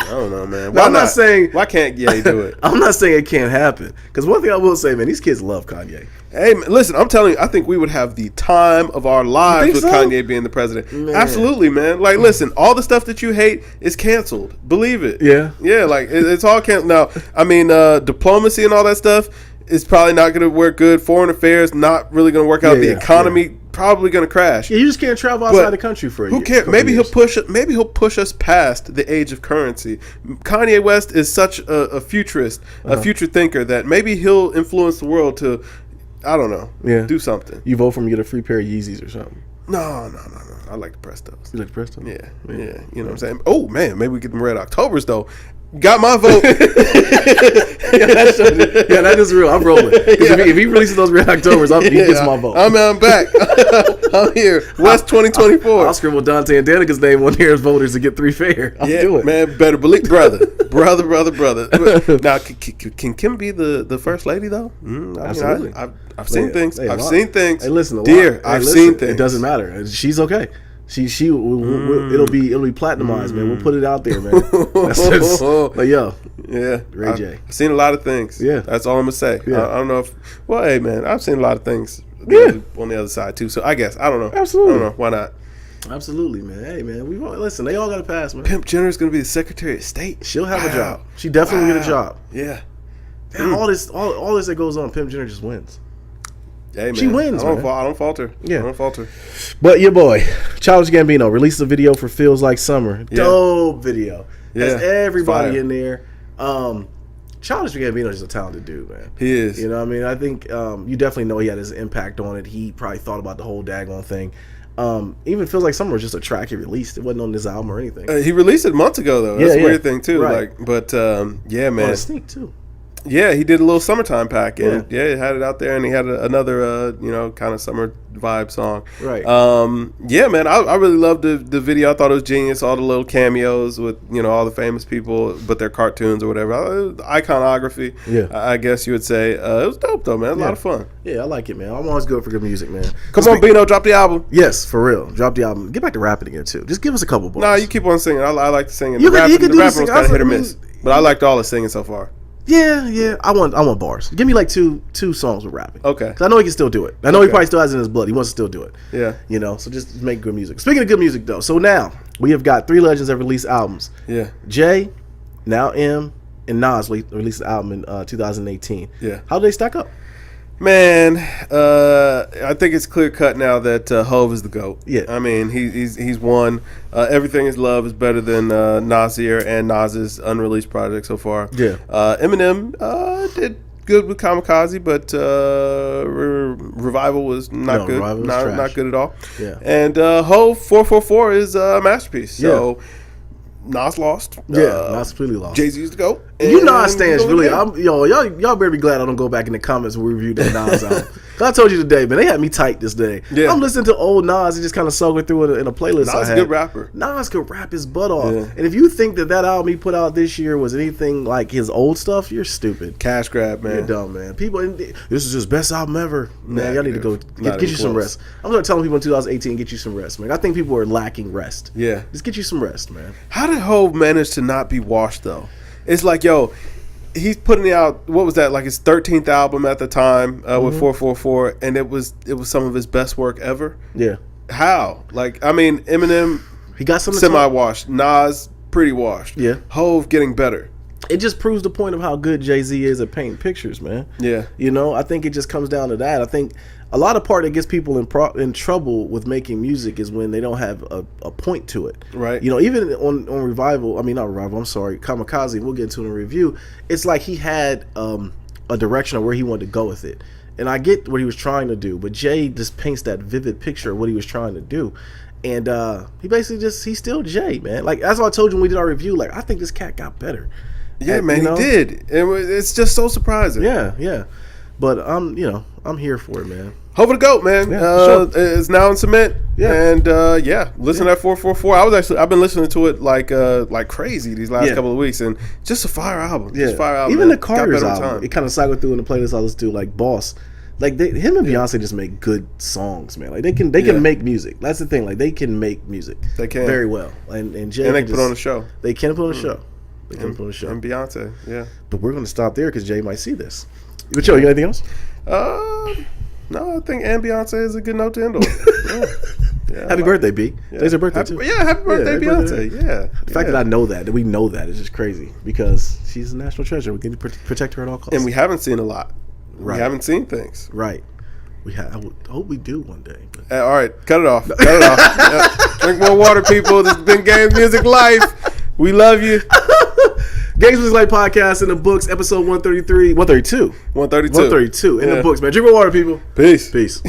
I don't know, man. I'm not saying why can't Ye do it. I'm not saying it can't happen. Because one thing I will say, man, these kids love Kanye. Hey, man, listen, I'm telling you, I think we would have the time of our lives with Kanye being the president. Man. Absolutely, man. Like, listen, all the stuff that you hate is canceled. Believe it. Yeah. Like it's all canceled. Now, I mean, diplomacy and all that stuff is probably not going to work good. Foreign affairs not really going to work out. The economy probably going to crash. Yeah, you just can't travel outside the country for a year. Who cares? Maybe he'll push us past the age of currency. Kanye West is such a futurist, a future thinker that maybe he'll influence the world to I don't know. Yeah. Do something. You vote for me, get a free pair of Yeezys or something. No. I like the Prestos. You like the Prestos? Yeah. You know what I'm saying? Oh, man. Maybe we get them Red Octobers, though. Got my vote. That is real. I'm rolling. If he releases those Red Octobers, he gets my vote. I'm back. I'm here. West 2024. I'll scribble Dante and Danica's name on here as voters to get 3 fair. I'll do it. Man, better believe, brother. Now, can Kim be the first lady, though? Absolutely. I've seen things. I've seen things. Hey, listen, dear, I've seen things. It doesn't matter. She's okay. It'll be platinumized, man. We'll put it out there, man. Like, yo, Ray J. I've seen a lot of things. Yeah, that's all I'm gonna say. Yeah. I don't know if. Well, hey, man, I've seen a lot of things. On the other side too. So I guess I don't know. Absolutely, I don't know. Why not? Absolutely, man. Hey, man, listen. They all got to pass, man. Pimp Jenner's gonna be the Secretary of State. She'll have a job. She definitely will get a job. Yeah. And all this that goes on, Pimp Jenner just wins. Hey, man. She wins, I don't falter. Yeah. I don't falter. But your boy, Childish Gambino, released a video for Feels Like Summer. Yeah. Dope video. Has everybody in there. Childish Gambino is a talented dude, man. He is. You know what I mean? I think you definitely know he had his impact on it. He probably thought about the whole daggone thing. Even Feels Like Summer was just a track he released. It wasn't on his album or anything. He released it months ago, though. That's a weird thing, too. Right. Yeah, man. On a sneak, too. Yeah, he did a little summertime pack, and he had it out there, and he had another, kind of summer vibe song. Right. Yeah, man, I really loved the video. I thought it was genius. All the little cameos with all the famous people, but their cartoons or whatever. Iconography. Yeah. I guess you would say. It was dope though, man. A lot of fun. Yeah, I like it, man. I'm always good for good music, man. Come on, Bino, drop the album. Yes, for real. Drop the album. Get back to rapping again too. Just give us a couple bars. Nah, you keep on singing. I like to sing. The rapping was kind of hit or miss, but I liked all the singing so far. Yeah. I want bars. Give me like two songs with rapping. Okay. Because I know he can still do it. I know he probably still has it in his blood. He wants to still do it. Yeah. So just make good music. Speaking of good music, though, so now we have got 3 legends that released albums. Yeah. Jay, now M, and Nas released an album in 2018. Yeah. How do they stack up? Man, I think it's clear cut now that Hov is the GOAT. Yeah, I mean he's won. Everything Is Love is better than Nasir and Nas's unreleased project so far. Yeah, Eminem did good with Kamikaze, but Revival was not good. Not good at all. Yeah, and Hov 444 is a masterpiece. So. Nas lost. Nas completely lost. Jay-Z's the GOAT. You Nas stands really. Y'all better be glad I don't go back in the comments when we reviewed that Nas album. I told you today, man, they had me tight this day. Yeah. I'm listening to old Nas and just kind of soaking through it in a playlist. Nas is a good rapper. Nas could rap his butt off. Yeah. And if you think that album he put out this year was anything like his old stuff, you're stupid. Cash grab, man. You're dumb, man. People, this is his best album ever. Man, y'all need to go get you some rest. I'm going to tell people in 2018, get you some rest, man. I think people are lacking rest. Yeah. Just get you some rest, man. How did Hov manage to not be washed, though? It's like, he's putting out, what was that, like his 13th album at the time with 444, and it was some of his best work ever. Yeah. How? Like, I mean, Eminem, he got some semi-washed. Nas, pretty washed. Yeah. Hov getting better. It just proves the point of how good Jay-Z is at painting pictures, man. Yeah. I think it just comes down to that. I think a lot of part that gets people in trouble with making music is when they don't have a point to it. Right. Even on Kamikaze, we'll get into it in review. It's like he had a direction of where he wanted to go with it. And I get what he was trying to do, but Jay just paints that vivid picture of what he was trying to do. And he basically he's still Jay, man. Like, that's what I told you when we did our review. Like, I think this cat got better. Yeah, man, he did. It's just so surprising. Yeah. But I'm here for it, man. Hov the GOAT, man. Yeah, it's now in cement. Yeah. And listen to that 444. I've been listening to it like crazy these last couple of weeks, and just a fire album. Yeah. Just fire album. Even the Carter's album, it kind of cycled through in the playlist I listen to, like Boss. Like him and Beyonce just make good songs, man. Like they can make music. That's the thing. Like they can make music. They can very well. And Jay and they can put on a show. They can put on a show. They can put on a show. And Beyonce, yeah. But we're gonna stop there because Jay might see this. But you got anything else? No, I think and Beyonce is a good note to end on. Happy birthday, B. Today's her birthday too. Yeah, happy birthday, Beyonce. Yeah. The fact that I know that we know that is just crazy because she's a national treasure. We can protect her at all costs. And we haven't seen a lot. Right. We haven't seen things. Right. I hope we do one day. But. All right, cut it off. Drink more water, people. This has been GamesMusicLyfe. We love you. GamesMusicLyfe podcast in the books, episode 133, 132. 132 in the books, man. Drink more water, people. Peace. Peace.